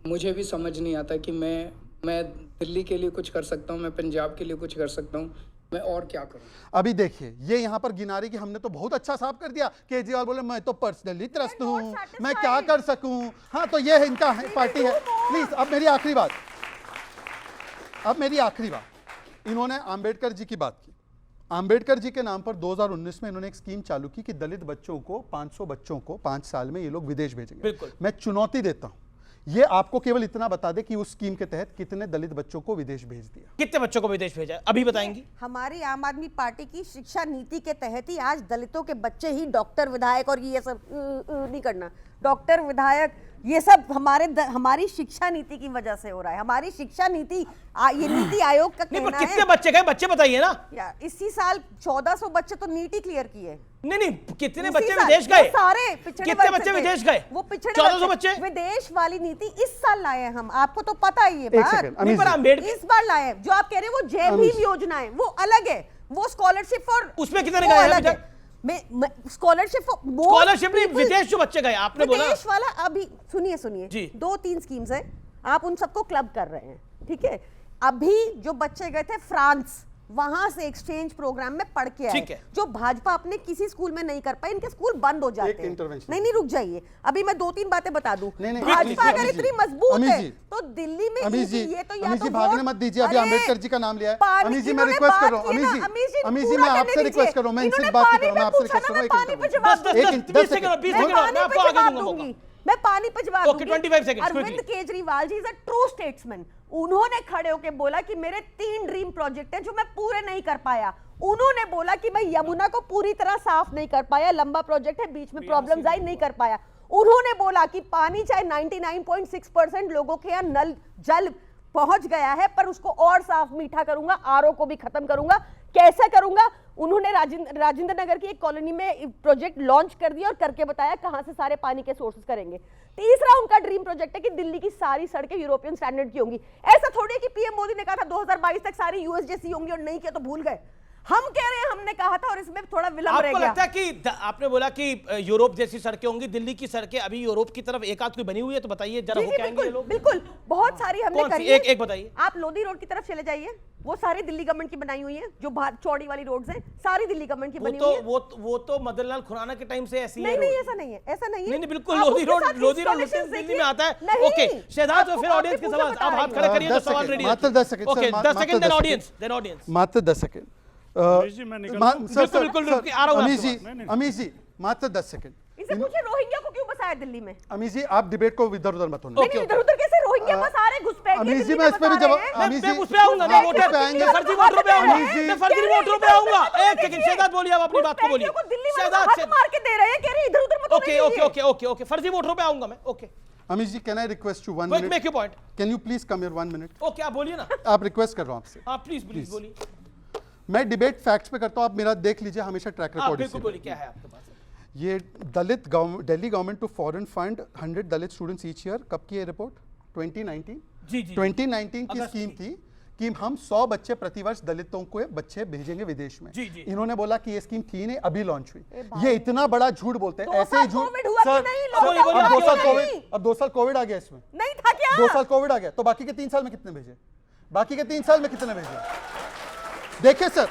मुझे भी समझ नहीं आता कि मैं दिल्ली के लिए कुछ कर सकता हूँ, मैं पंजाब के लिए कुछ कर सकता हूँ, मैं और क्या करूं? अभी देखिए, ये यहाँ पर गिना रही कि हमने तो बहुत अच्छा साफ कर दिया। केजरीवाल बोले मैं तो पर्सनली त्रस्त हूँ, मैं क्या कर सकूँ। हाँ, तो ये इनका पार्टी है। प्लीज, अब मेरी आखिरी बात, इन्होंने आम्बेडकर जी की बात की। आम्बेडकर जी के नाम पर 2019 में इन्होंने एक स्कीम चालू की कि दलित बच्चों को 500 बच्चों को 5 साल में ये लोग विदेश भेजेंगे। मैं चुनौती देता हूं, ये आपको केवल इतना बता दे कि उस स्कीम के तहत कितने दलित बच्चों को विदेश भेज दिया। कितने बच्चों को विदेश भेजा अभी बताएंगी? हमारी आम आदमी पार्टी की शिक्षा नीति के तहत ही आज दलितों के बच्चे ही डॉक्टर, विधायक और ये सब नहीं करना, डॉक्टर, विधायक, ये सब हमारी शिक्षा नीति की वजह से हो रहा है। हमारी शिक्षा नीति, ये नीति आयोग का कहना है। कितने बच्चे गए, बच्चे बताइए ना। इसी साल 1400 बच्चे तो नीट ही क्लियर किए। नहीं, कितने बच्चे विदेश गए? सारे पिछड़े कितने बच्चे विदेश गए? वो पिछड़े 1400 बच्चे विदेश वाली नीति इस साल लाए हैं हम, आपको तो पता ही है बात। इस बार लाए हैं, जो आप कह रहे हैं वो जय भीम योजना है, वो अलग है। वो स्कॉलरशिप फॉर, उसमें कितने गए? स्कॉलरशिप नहीं, विदेश जो बच्चे गए आपने बोला। विदेश वाला, अभी सुनिए 2-3 स्कीम्स है, आप उन सबको क्लब कर रहे हैं, ठीक है। अभी जो बच्चे गए थे फ्रांस, वहां से एक्सचेंज प्रोग्राम में पढ़ के आए, जो भाजपा अपने किसी स्कूल में नहीं कर पाई। इनके स्कूल बंद हो जाते हैं। नहीं, रुक जाइए, अभी मैं 2-3 बातें बता दूं। भाजपा अगर इतनी मजबूत है तो दिल्ली में ये तो या तो भागने मत दीजिए। अभी अम्बेडकर जी का नाम लिया है। अमीश जी, मैं रिक्वेस्ट कर रहा हूँ। अमीश जी, मैं आपसे रिक्वेस्ट कर रहा हूँ, मैं इनसे बात नहीं कर रहा हूँ, मैं आपसे रिक्वेस्ट कर रहा हूँ। मैं पानी पे जवाब दूंगी। Arvind Kejriwal ji is a true statesman. उन्होंने खड़े होकर बोला कि मेरे 3 ड्रीम प्रोजेक्ट हैं जो मैं पूरे नहीं कर पाया। उन्होंने बोला कि मैं यमुना को पूरी तरह साफ नहीं कर पाया, लंबा प्रोजेक्ट है, बीच में प्रॉब्लम्स आई, नहीं कर पाया। उन्होंने बोला कि पानी चाहे 99.6% लोगों के यहाँ नल जल पहुंच गया है, पर उसको और साफ मीठा करूंगा, आरओ को भी खत्म करूंगा। कैसे करूंगा? उन्होंने राजेंद्र नगर की एक कॉलोनी में प्रोजेक्ट लॉन्च कर दिया और करके बताया कहां से सारे पानी के सोर्सेस करेंगे। तीसरा उनका ड्रीम प्रोजेक्ट है कि दिल्ली की सारी सड़कें यूरोपियन स्टैंडर्ड की होंगी। ऐसा थोड़ी है कि पीएम मोदी ने कहा था 2022 तक सारी यूएस जैसी होंगी और नहीं किया तो भूल गए। हम कह रहे हैं हमने कहा था और इसमें थोड़ा विलंब रह गया। आपको लगता है कि आपने बोला कि यूरोप जैसी सड़कें होंगी, दिल्ली की सड़कें अभी यूरोप की तरफ एक आध कोई बनी हुई है तो बताइए जरा। वो कहेंगे ये लोग। बिल्कुल, बहुत सारी हमने करी है। एक बताइए। आप लोधी रोड की तरफ चले जाइए, वो सारी दिल्ली गवर्नमेंट की बनाई हुई है। जो चौड़ी वाली रोड्स हैं सारी दिल्ली गवर्नमेंट की बनी हुई है। वो तो मदनलाल खुराना के टाइम से ऐसी है। नहीं, ऐसा नहीं है, ऐसा नहीं है। नहीं, बिल्कुल लोधी रोड दिल्ली में आता है। ओके शहजाद, तो फिर ऑडियंस के सवाल आप हाथ खड़े करिए तो सवाल रेडी है। मात्र 10 second. Okay 10 second, then audience. मात्र 10 सेकंड। अमीश जी, मात्र 10 सेकंड। इसे पूछे रोहिंग्या को क्यों बसाया दिल्ली में? अमीश जी, आप डिबेट को इधर-उधर मत होने। इधर-उधर कैसे रोहिंग्या बसा रहे घुसपैठ? अमीश जी, मैं इस पे भी जवाब, अमीश जी उस पे आऊंगा, मैं वोटर पे आएंगे, फर्जी वोटरों पे आऊंगा, मैं फर्जी वोटरों पे आऊंगा। एक सेकंड शहजाद बोलिए, आप अपनी बात को बोलिए। शहजाद मार के दे रहे हैं, कह रहे इधर-उधर मत होने। ओके फर्जी वोटरों पे आऊंगा मैं। Okay Amish ji, can I request you 1 minute? Make your point. Can you please come here 1 minute? Okay आप बोलिए ना। आप रिक्वेस्ट कर रहा हूं आपसे। हाँ प्लीज बोलिए। मैं डिबेट फैक्ट्स पे करता हूं, आप मेरा देख लीजिए, हमेशा ट्रैक रिकॉर्ड बिल्कुल बोलिए, क्या है आपके पास? ये Delhi government to foreign fund 100 Dalit students each year, कब की है रिपोर्ट? 2019। जी 2019 की स्कीम थी कि हम 100 बच्चे प्रतिवर्ष दलितों को बच्चे भेजेंगे विदेश में। इन्होंने बोला कि ये स्कीम थी नहीं, अभी लॉन्च हुई। ये इतना बड़ा झूठ बोलते हैं, ऐसे ही झूठ। सर, अब 2 साल कोविड आ गया, इसमें नहीं था क्या? 2 साल कोविड आ गया, तो बाकी के 3 साल में कितने भेजे? बाकी के 3 साल में कितने भेजे? देखिए सर,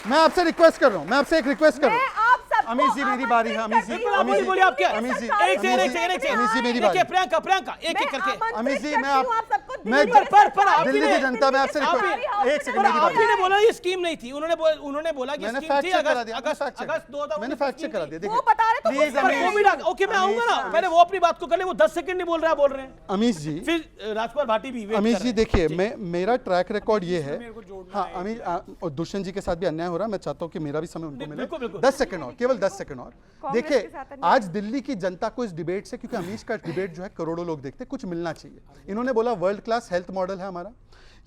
मैं आपसे रिक्वेस्ट कर रहा हूं, मैं आपसे एक रिक्वेस्ट कर रहा हूं। अमीश जी, मेरी बारी है। अमीश जी बोलिए, आप क्या? अमीश जी, एक से अमीश जी मेरी बारी। प्रियंका एक करके। अमीश जी, मैं दिल्ली की जनता में आपसे रिक्वेस्ट, एक सेकंड मेरी बारी। आपने बोला ये स्कीम नहीं थी, उन्होंने बोला कि मैंने स्कीम फैक्ट थी। चेक करा दिया, अगस्त 2019 मैंने फैक्ट चेक करा दिया। देखिए वो बता रहे तो प्लीज कोविड। ओके मैं आऊंगा ना, पहले वो अपनी बात को कर ले। वो 10 सेकंड नहीं बोल रहे हैं। अमीश जी, फिर राजकुमार भाटी भी। अमीश जी देखिए, मेरा ट्रैक रिकॉर्ड ये है। हाँ अमीश, दुष्यंत जी के साथ भी अन्याय हो रहा है, मैं चाहता हूँ कि मेरा भी समय उनको मिले। 10 सेकंड और, केवल 10 सेकंड और। देखिए आज दिल्ली की जनता को इस डिबेट से, क्योंकि अमीश का डिबेट जो है करोड़ों लोग देखते, कुछ मिलना चाहिए। इन्होंने बोला वर्ल्ड क्लास हेल्थ मॉडल है हमारा।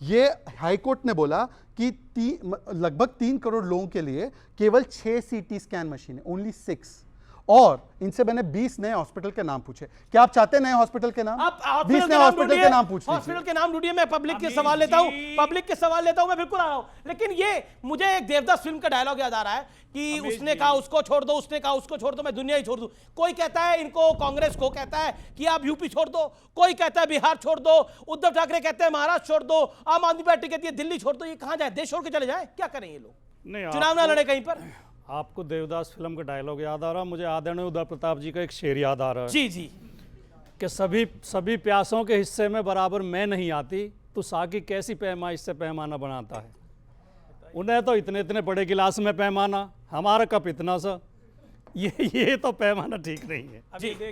ये हाईकोर्ट ने बोला कि लगभग 3 करोड़ लोगों के लिए केवल 6 CT स्कैन मशीन है, ओनली 6। और इनसे मैंने 20 नए हॉस्पिटल के नाम पूछे। क्या आप चाहते हैं नए हॉस्पिटल के नाम? 20 नए हॉस्पिटल के नाम पूछ लीजिए। हॉस्पिटल के नाम ढूंढिए। मैं पब्लिक के सवाल लेता हूं, मैं बिल्कुल आ रहा हूं। लेकिन ये मुझे एक देवदास फिल्म का डायलॉग याद आ रहा है कि उसने कहा उसको छोड़ दो, उसने कहा उसको छोड़ दो, मैं दुनिया ही छोड़ दूं। कोई कहता है इनको, कांग्रेस को कहता है कि आप यूपी छोड़ दो, कोई कहता है बिहार छोड़ दो, उद्धव ठाकरे कहते हैं महाराष्ट्र छोड़ दो, आम आदमी पार्टी कहती है दिल्ली छोड़ दो। ये कहां जाए? देश छोड़ के चले जाए? क्या करें ये लोग? नहीं, चुनाव ना लड़े कहीं पर? आपको देवदास फिल्म का डायलॉग याद आ रहा, मुझे आदरणीय उदय प्रताप जी का एक शेर याद आ रहा है जी जी, कि सभी प्यासों के हिस्से में बराबर मैं नहीं आती, तो साकी कैसी पैमाइश से पैमाना बनाता है। उन्हें तो इतने इतने बड़े गिलास में पैमाना, हमारा कप इतना सा, ये तो पैमाना ठीक नहीं है।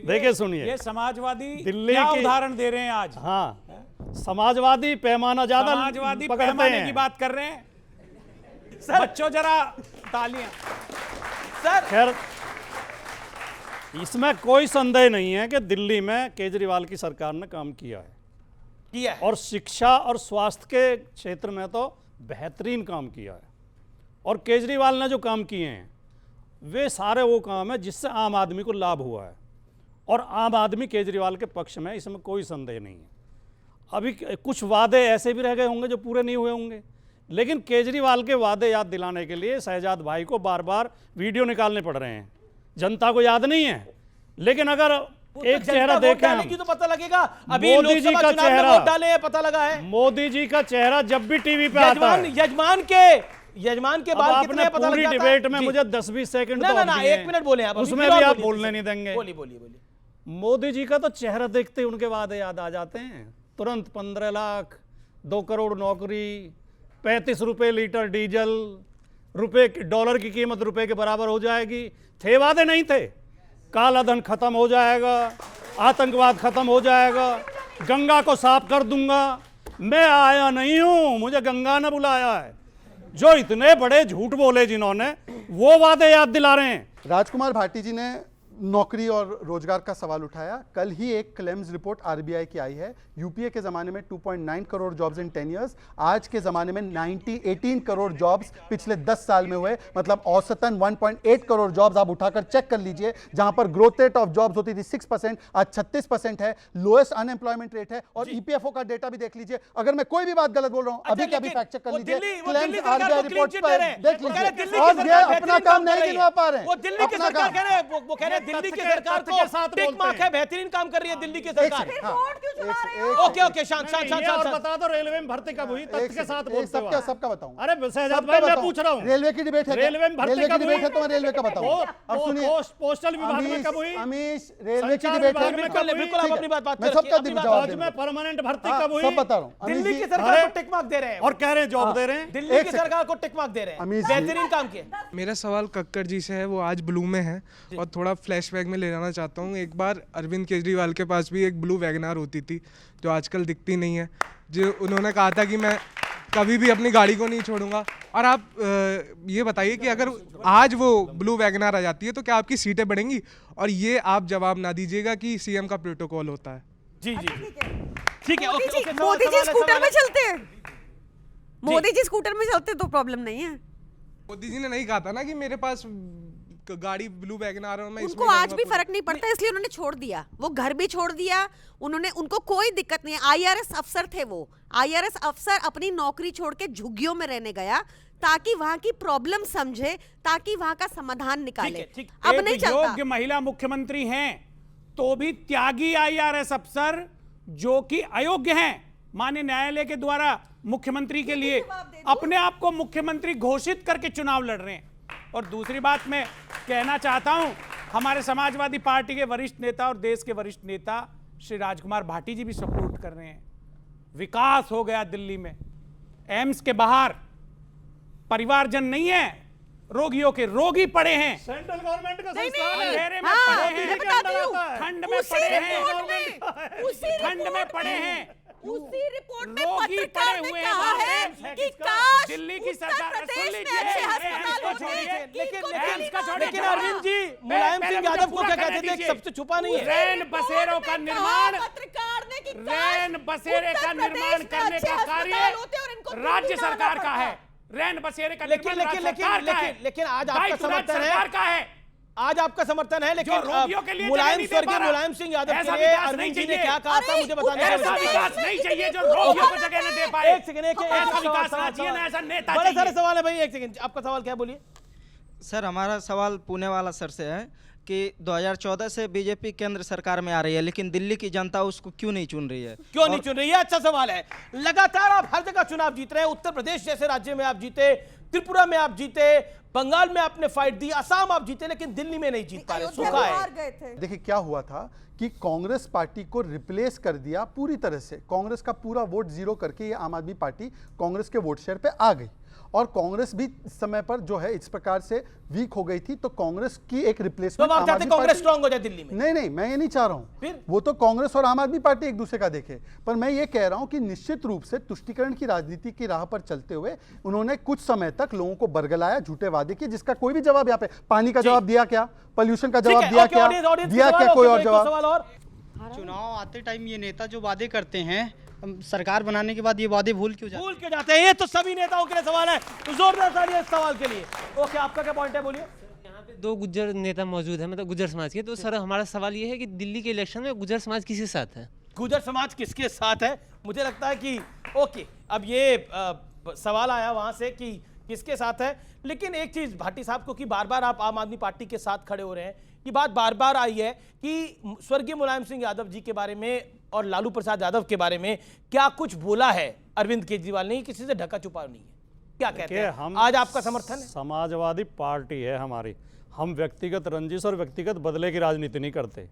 देखिए सुनिए, ये समाजवादी दिल्ली क्या की उदाहरण दे रहे हैं आज? हाँ, समाजवादी पैमाना ज्यादा समाजवादी पकड़ते पैमाने हैं। की बात कर रहे हैं। बच्चों जरा तालियां। सर खैर, इसमें कोई संदेह नहीं है कि दिल्ली में केजरीवाल की सरकार ने काम किया है और शिक्षा और स्वास्थ्य के क्षेत्र में तो बेहतरीन काम किया है। और केजरीवाल ने जो काम किए हैं वे सारे वो काम है जिससे आम आदमी को लाभ हुआ है, और आम आदमी केजरीवाल के पक्ष में, इसमें कोई संदेह नहीं है। अभी कुछ वादे ऐसे भी रह गए होंगे जो पूरे नहीं हुए होंगे, लेकिन केजरीवाल के वादे याद दिलाने के लिए शहजाद भाई को बार बार वीडियो निकालने पड़ रहे हैं। जनता को याद नहीं है, लेकिन अगर एक चेहरा देखें हम, तो पता लगेगा। अभी मोदी जी का चेहरा, वोट डाले हैं, पता लगा है। मोदी जी का चेहरा जब भी टीवी पे आता है, यजमान के बाद कितने पता लग पूरी जाता है? डिबेट में मुझे 10-20 सेकंड तो ना, 1 मिनट बोले आप, उसमें भी आप बोलने नहीं देंगे। बोलिए। मोदी जी का तो चेहरा देखते ही उनके वादे याद आ जाते हैं तुरंत। 15 लाख, 2 करोड़ नौकरी, 35 रुपए लीटर डीजल, डॉलर की कीमत रुपए के बराबर हो जाएगी। थे वादे नहीं थे? काला धन खत्म हो जाएगा, आतंकवाद खत्म हो जाएगा, गंगा को साफ कर दूंगा। मैं आया नहीं हूं, मुझे गंगा ने बुलाया है। जो इतने बड़े झूठ बोले जिन्होंने, वो वादे याद दिला रहे हैं। राजकुमार भाटी जी ने नौकरी और रोजगार का सवाल उठाया। कल ही एक क्लेम्स रिपोर्ट आरबीआई की आई है। यूपीए के जमाने में 2.9 करोड़ जॉब्स इन 10 इयर्स, आज के जमाने में 18 करोड़ जॉब्स पिछले 10 साल में हुए। मतलब औसतन 1.8 करोड़ जॉब्स आप उठाकर चेक कर लीजिए। जहां पर ग्रोथ रेट ऑफ जॉब्स होती थी 6%, आज 36% है। लोएस्ट अनएम्प्लॉयमेंट रेट है। और ईपीएफओ का डेटा भी देख लीजिए। अगर मैं कोई भी बात गलत बोल रहा हूं, अभी के अभी फैक्ट चेक कर लीजिए। क्लेम्स आरबीआई रिपोर्ट पर देख लीजिए। और ये अपना काम नहीं गिनवा पा रहे हैं। वो दिल्ली की सरकार कह रहे हैं, वो कह रहे हैं दिल्ली की सरकार को टिक मार्क है, बेहतरीन काम कर रही है दिल्ली की सरकार। ओके, शांत। और बता दो, रेलवे में भर्ती कब हुई? तथ्य के साथ बोलते हो। सबका बताऊं। अरे शहजाद भाई, मैं पूछ रहा हूं, रेलवे की डिबेट है, रेलवे में भर्ती कब हुई? तो मैं रेलवे का बताऊं। अब सुनिए, पोस्टल विभाग में कब हुई? अमीश, रेलवे की डिबेट है। बिल्कुल आप अपनी बात मैं सबका जवाब में परमानेंट भर्ती कब हुई? सब बता रहा हूं। दिल्ली की सरकार को टिक मार्क दे रहे हैं और कह रहे हैं जॉब दे रहे हैं। दिल्ली की सरकार को टिक मार्क दे रहे हैं, बेहतरीन काम किया। मेरा सवाल कक्कड़ जी से है, वो आज ब्लू में है और थोड़ा फ्लैशबैक में ले जाना चाहता हूँ। एक बार अरविंद केजरीवाल के पास भी एक ब्लू वैगनार होती थी जो आजकल दिखती नहीं है, जो उन्होंने कहा था कि मैं कभी भी अपनी गाड़ी को नहीं छोड़ूंगा। और आप ये बताइए कि अगर आज वो ब्लू वैगनार आ जाती है तो क्या आपकी सीटें बढ़ेंगी? और ये आप जवाब ना दीजिएगा कि सीएम का प्रोटोकॉल होता है। जी ठीक है। मोदी जी स्कूटर में चलते हैं, मोदी जी स्कूटर में चलते तो प्रॉब्लम नहीं है। मोदी जी ने नहीं कहा था ना कि मेरे पास गाड़ी ब्लू वैगनार है, मैं उनको आज भी फर्क नहीं पड़ता, इसलिए उन्होंने छोड़ दिया। वो घर भी छोड़ दिया उनको कोई दिक्कत नहीं है। आईआरएस अफसर थे वो, आईआरएस अफसर अपनी नौकरी छोड़ के झुग्गियों में रहने गया ताकि वहां की प्रॉब्लम समझे, ताकि वहां का समाधान निकाले। अब नहीं चलता। योग्य महिला मुख्यमंत्री हैं तो भी त्यागी आईआरएस अफसर जो कि अयोग्य हैं, माननीय न्यायालय के द्वारा मुख्यमंत्री के लिए अपने आप को मुख्यमंत्री घोषित करके चुनाव लड़ रहे हैं। और दूसरी बात मैं कहना चाहता हूं, हमारे समाजवादी पार्टी के वरिष्ठ नेता और देश के वरिष्ठ नेता श्री राजकुमार भाटी जी भी सपोर्ट कर रहे हैं। विकास हो गया दिल्ली में, एम्स के बाहर परिवारजन नहीं है, रोगियों के रोगी पड़े हैं। सेंट्रल गवर्नमेंट का संस्थान है, अंधेरे में पड़े हैं, ठंड में पड़े हैं, ठंड में पड़े हैं, उसी रिपोर्ट में रोगी पत्रकार पड़े ने हुए कहा है हैं कि काश दिल्ली की उत्तर सरकार प्रदेश सुन में लीजिए, अच्छे एम्स अस्पताल को होते छोड़िए, हैं, लेकिन अरविंद जी, मुलायम सिंह यादव को क्या कहते थे, सबसे छुपा नहीं है। रैन बसेरों का निर्माण, पत्रकार ने कि रैन बसेरे का निर्माण करने का कार्य राज्य सरकार का है। रैन बसेरे का निर्माण राज्य सरकार का है, लेकिन आज आपका समर्थन सरकार का है। आज आपका समर्थन है, लेकिन रोगियों के लिए मुलायम सिंह यादव के लिए अरविंद जी ने क्या कहा था मुझे बताने ऐसा विकास नहीं चाहिए जो रोगियों को जगह न दे पाए। एक सेकंड, ऐसा विकास ना चाहिए ना ऐसा नेता बड़े चाहिए। सारे सवाल है भाई, एक सेकंड, आपका सवाल क्या, बोलिए। सर हमारा सवाल पुणे वाला सर से है कि 2014 से बीजेपी केंद्र सरकार में आ रही है, लेकिन दिल्ली की जनता उसको क्यों नहीं चुन रही है? क्यों नहीं चुन रही है? अच्छा सवाल है। लगातार आप हर जगह चुनाव जीत रहे हैं, उत्तर प्रदेश जैसे राज्य में आप जीते, त्रिपुरा में आप जीते, बंगाल में आपने फाइट दी, असम आप जीते, लेकिन दिल्ली में नहीं जीत पा रहे, सूखा है। देखिए क्या हुआ था कि कांग्रेस पार्टी को रिप्लेस कर दिया पूरी तरह से, कांग्रेस का पूरा वोट जीरो करके ये आम आदमी पार्टी कांग्रेस के वोट शेयर पे आ गई, और कांग्रेस भी समय पर जो है इस प्रकार से वीक हो गई थी, तो कांग्रेस की एक रिप्लेसमेंट तो आप चाहते कांग्रेस स्ट्रांग हो जाए दिल्ली में? नहीं, मैं ये नहीं चाह रहा हूं, वो तो कांग्रेस और आम आदमी पार्टी एक दूसरे का देखे, पर मैं ये कह रहा हूं कि निश्चित रूप से तुष्टीकरण की राजनीति की राह पर चलते हुए उन्होंने कुछ समय तक लोगों को बरगलाया, झूठे वादे किए, जिसका कोई भी जवाब यहाँ पे, पानी का जवाब दिया क्या, पोल्यूशन का जवाब दिया क्या, कोई और जवाब? चुनाव आते टाइम ये नेता जो वादे करते हैं, सरकार बनाने के बाद ये वादे भूल क्यों जाते हैं? ये तो सभी नेताओं के लिए सवाल है, तो जोरदार तालियां इस सवाल के लिए। ओके, आपका क्या पॉइंट है, बोलिए। यहाँ पे दो गुज्जर नेता मौजूद है, मतलब गुज्जर समाज के, तो सर हमारा सवाल ये है कि दिल्ली के इलेक्शन में गुज्जर समाज किसके साथ है? गुज्जर समाज किसके साथ है? मुझे लगता है कि ओके, अब ये सवाल आया वहां से कि किसके साथ है, लेकिन एक चीज भाटी साहब, क्योंकि बार बार आप आम आदमी पार्टी के साथ खड़े हो रहे हैं, ये बात बार बार आई है कि स्वर्गीय मुलायम सिंह यादव जी के बारे में और लालू प्रसाद यादव के बारे में क्या कुछ बोला है अरविंद केजरीवाल ने, किसी से ढका छुपा नहीं है, क्या कहते हैं? हम आज आपका समर्थन है? समाजवादी पार्टी है हमारी, हम व्यक्तिगत रंजिश और व्यक्तिगत बदले की राजनीति नहीं करते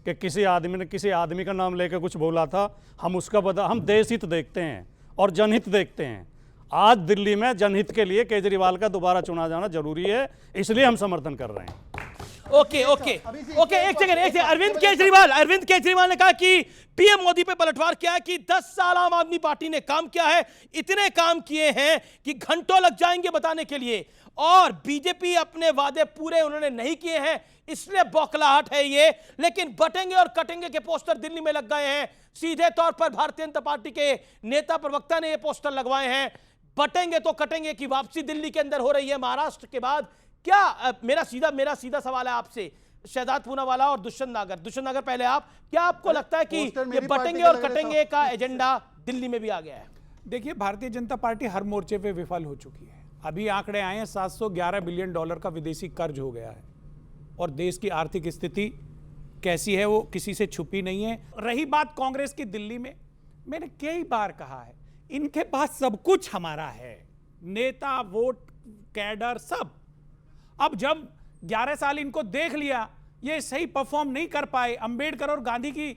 कि किसी आदमी ने किसी आदमी का नाम लेकर कुछ बोला था, हम उसका बदला, हम देश हित देखते हैं और जनहित देखते हैं। आज दिल्ली में जनहित के लिए केजरीवाल का दोबारा चुना जाना जरूरी है, इसलिए हम समर्थन कर रहे हैं। ओके, एक सेकंड, अरविंद केजरीवाल ने कहा कि पीएम मोदी पे पलटवार किया है कि 10 साल आम आदमी पार्टी ने काम किया है, इतने काम किए हैं कि घंटों लग जाएंगे बताने के लिए, और बीजेपी अपने वादे पूरे उन्होंने नहीं किए हैं, इसलिए बौखलाहट है ये, लेकिन बटेंगे और कटेंगे के पोस्टर दिल्ली में लग गए हैं। सीधे तौर पर भारतीय जनता पार्टी के नेता प्रवक्ता ने ये पोस्टर लगवाए हैं, बटेंगे तो कटेंगे की वापसी दिल्ली के अंदर हो रही है महाराष्ट्र के बाद। क्या मेरा सीधा सवाल है आपसे, शहजाद पूनावाला और दुष्यंत नागर पहले आप, क्या आपको लगता है कि ये बटेंगे और कटेंगे का एजेंडा दिल्ली में भी आ गया है? देखिए, भारतीय जनता पार्टी हर मोर्चे पे विफल हो चुकी है। अभी आंकड़े आए हैं, $711 बिलियन का विदेशी कर्ज हो गया है, और देश की आर्थिक स्थिति कैसी है वो किसी से छुपी नहीं है। रही बात कांग्रेस की दिल्ली में, मैंने कई बार कहा है, इनके पास सब कुछ हमारा है, नेता, वोट, कैडर, सब। अब जब 11 साल इनको देख लिया, ये सही परफॉर्म नहीं कर पाए, अंबेडकर और गांधी की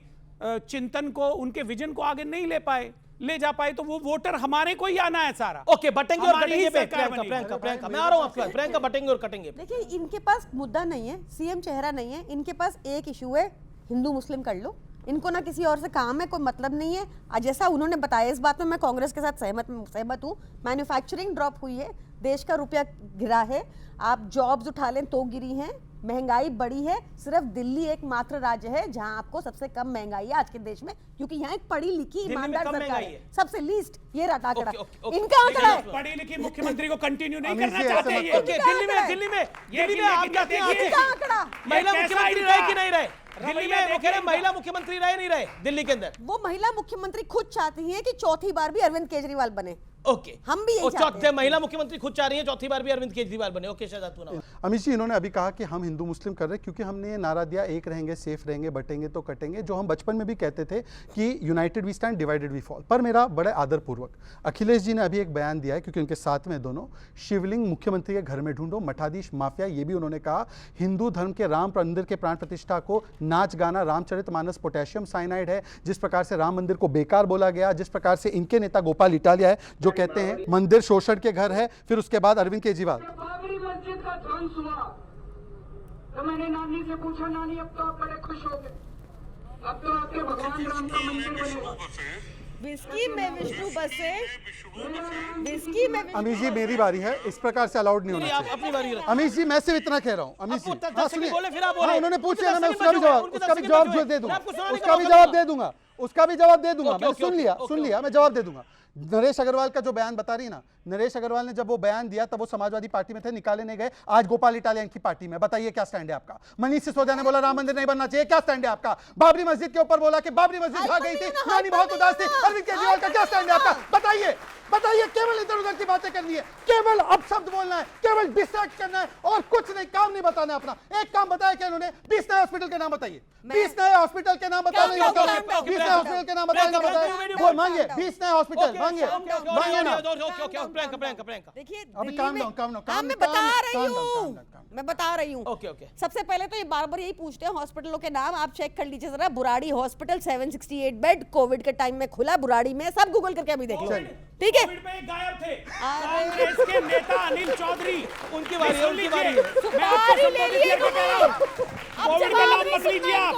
चिंतन को, उनके विजन को आगे नहीं ले जा पाए, तो वो वोटर हमारे को ही आना है सारा। ओके, बटेंगे और कटेंगे पे प्रियंका, मैं आ रहा हूं आपके पास। प्रियंका, बटेंगे और कटेंगे। देखिए, इनके पास मुद्दा नहीं है, सीएम चेहरा नहीं है, इनके पास एक इशू है, हिंदू मुस्लिम कर लो, इनको ना किसी और से काम है, कोई मतलब नहीं है। जैसा उन्होंने बताया, इस बात में मैं कांग्रेस के साथ सहमत हूँ। मैन्युफैक्चरिंग ड्रॉप हुई है, देश का रुपया गिरा है, आप जॉब्स उठा लें तो गिरी हैं, महंगाई बढ़ी है। सिर्फ दिल्ली एकमात्र राज्य है जहां आपको सबसे कम महंगाई है आज के देश में, क्योंकि यहाँ एक पढ़ी लिखी ईमानदार सरकार है, सबसे लीस्ट। ये रहा आंकड़ा, इनका आंकड़ा है। पढ़ी लिखी मुख्यमंत्री को कंटिन्यू नहीं करना चाहते ये। दिल्ली में आप कहते हैं महिला मुख्यमंत्री रहे कि नहीं रहे? दिल्ली में वो कह रहे महिला मुख्यमंत्री रहे नहीं रहे दिल्ली के अंदर? वो महिला मुख्यमंत्री खुद चाहती हैं कि चौथी बार भी अरविंद केजरीवाल बने। ओके, हम भी यही चाहते हैं। महिला मुख्यमंत्री खुद चाह रही है चौथी बार भी अरविंद केजरीवाल बने। ओके, शहजाद पूनावाला। अमित जी, इन्होंने अभी कहा कि हम हिंदू मुस्लिम कर रहे हैं क्योंकि हमने ये नारा दिया, एक रहेंगे, सेफ रहेंगे, बटेंगे तो कटेंगे, जो हम बचपन में भी कहते थे कि united we stand, divided we fall. पर मेरा बड़े आदरपूर्वक अखिलेश जी ने अभी एक बयान दिया है, क्योंकि उनके साथ में दोनों, शिवलिंग मुख्यमंत्री के घर में ढूंढो, मठाधीश माफिया, ये भी उन्होंने कहा। हिंदू धर्म के राम मंदिर के प्राण प्रतिष्ठा को नाच गाना, रामचरितमानस पोटेशियम साइनाइड है, जिस प्रकार से राम मंदिर को बेकार बोला गया, जिस प्रकार से इनके नेता गोपाल इटालिया है जो कहते हैं मंदिर शोषण के घर है, फिर उसके बाद अरविंद केजरीवाल। बाबरी मस्जिद का ध्वंस हुआ तो मैंने नानी से पूछा, नानी अब तो आप बड़े खुश हो गए, अब तो आपके भगवान राम का मंदिर बनेगा। विस्की में विष्णु बसे, विस्की में। अमित जी, मेरी बारी है, इस प्रकार से अलाउड नहीं होना चाहिए। अपनी बारी। अमित जी, मैं सिर्फ इतना कह रहा हूँ। अमित जी, हाँ सुनिए, उन्होंने पूछ लिया ना, मैं उसका भी जवाब दे दूंगा, उसका भी जवाब दे दूंगा, उसका भी जवाब दे दूंगा। मैं सुन लिया, मैं जवाब दे दूंगा। नरेश अग्रवाल का जो बयान बता रही ना, नरेश अग्रवाल ने जब वो बयान दिया तब वो समाजवादी पार्टी में थे, निकाले नहीं गए। आज गोपाल इटालिया की पार्टी में, बताइए क्या स्टैंड है आपका? मनीष सिसोदिया ने बोला राम मंदिर नहीं बनना चाहिए, क्या स्टैंड है आपका? बाबरी मस्जिद के ऊपर बोला कि बाबरी मस्जिद भाग गई थी, नानी बहुत उदास थी, अरविंद केजरीवाल का क्या स्टैंड है आपका? बताइए, केवल इधर उधर की बातें करनी है, केवल अपशब्द बोलना है, केवल डिस्ट्रैक्ट करना है और कुछ नहीं, काम नहीं बताना अपना। एक काम बताया क्या इन्होंने? 20 नए हॉस्पिटल के नाम बताइए, 20 नए हॉस्पिटल के नाम बताना। 20 नए हॉस्पिटल के नाम बताए वो मांगिए, 20 नए हॉस्पिटल मांगिए, मांगिए ना। देखिए अभी काम मैं बता रही हूँ सबसे पहले तो ये बार-बार यही पूछते हैं हॉस्पिटलों के नाम, आप चेक कर लीजिए जरा। बुराड़ी हॉस्पिटल 768 बेड कोविड के टाइम में खुला बुराड़ी में, सब गूगल करके अभी देख लो, ठीक है। कोविड में गायब थे कांग्रेस के नेता अनिल चौधरी, उनकी बारी है। कोविड का नाम मत लीजिए आप।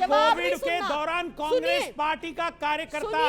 कोविड के दौरान कांग्रेस पार्टी का कार्यकर्ता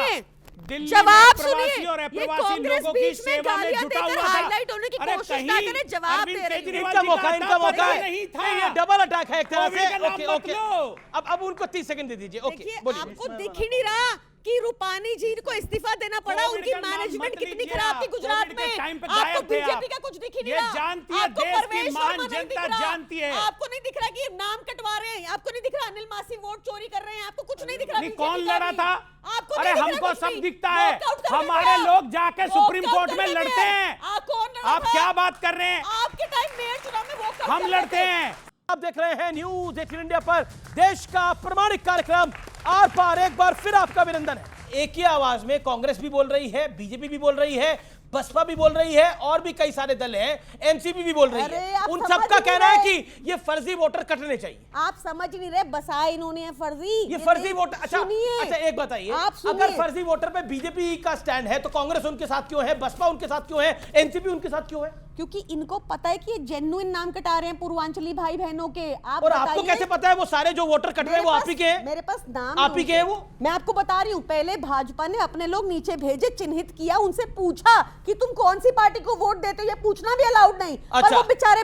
दिल्ली जवाब में सुनिए, प्रवासी और ये अप्रवासी कांग्रेस लोगों की बीच में सेवा में गालियां जुटा देकर हुआ था। हाईलाइट होने की अरे कोशिश कहीं ना करें, जवाब दे रहे हैं। इनका मौका है, नहीं था, ये डबल अटैक है एक तरह कोविड का से। नाम मत लो। अब उनको 30 सेकंड दे दीजिए। ओके देखिए बोलिए। आपको दिख ही नहीं रहा कि रूपानी जी को इस्तीफा देना पड़ा, कोविड उनकी का नाम मैनेजमेंट मत कितनी लीजिए खराब थी आप। गुजरात कोविड के टाइम में। पे आपको गायब थे बीजेपी आप। का कुछ दिख ही नहीं ये रहा। जानती है, आपको देश की परवेश महान शर्मा नहीं जनता दिख रहा। जानती है। आपको नहीं दिख रहा कि ये नाम कटवा रहे हैं, आपको नहीं दिख रहा अनिल मासी वोट चोरी कर रहे हैं, आपको कुछ नहीं दिख रहा। नहीं, कौन लड़ा था? आपको अरे नहीं दिख रहा हमको कुछ सब भी। दिखता है, Walkout कर रहे हमारे थे लोग जाके आप। सुप्रीम Walkout कोर्ट कर में रहे लड़ते थे। हैं। कौन लड़ा आप था? क्या बात कर रहे हैं? आपके टाइम मेयर चुनाव में walkout हम कर रहे लड़ते थे। हैं। आप देख रहे हैं न्यूज 18 इंडिया पर देश का प्रमाणिक कार्यक्रम आर पार। एक बार फिर आपका अभिनंदन है। एक ही आवाज में कांग्रेस भी बोल रही है, बीजेपी भी बोल रही है, बसपा भी बोल रही है और भी कई सारे दल हैं, एनसीपी भी बोल रही है। उन सबका कहना है कि ये फर्जी वोटर कटने चाहिए। आप समझ नहीं रहे, बसाया इन्होंने है फर्जी। ये फर्जी वोटर। अच्छा सुनिए, एक बताइए, आप सुनिए। अगर फर्जी वोटर पे बीजेपी का स्टैंड है तो कांग्रेस उनके साथ क्यों है, बसपा उनके साथ क्यों है, एनसीपी उनके साथ क्यों है? क्योंकि इनको पता है कि ये जेन्युइन नाम कटा रहे हैं पूर्वांचली भाई बहनों के। आप और आपको कैसे पता है वो सारे जो वोटर कट रहे हैं वो आप ही के हैं? मेरे पास नाम आप ही के हैं वो? मैं आपको बता रही हूँ, पहले भाजपा ने अपने लोग नीचे भेजे, चिन्हित किया, उनसे पूछा कि तुम कौन सी पार्टी को वोट देते हो, ये पूछना भी अलाउड नहीं। अच्छा। पर वो बेचारे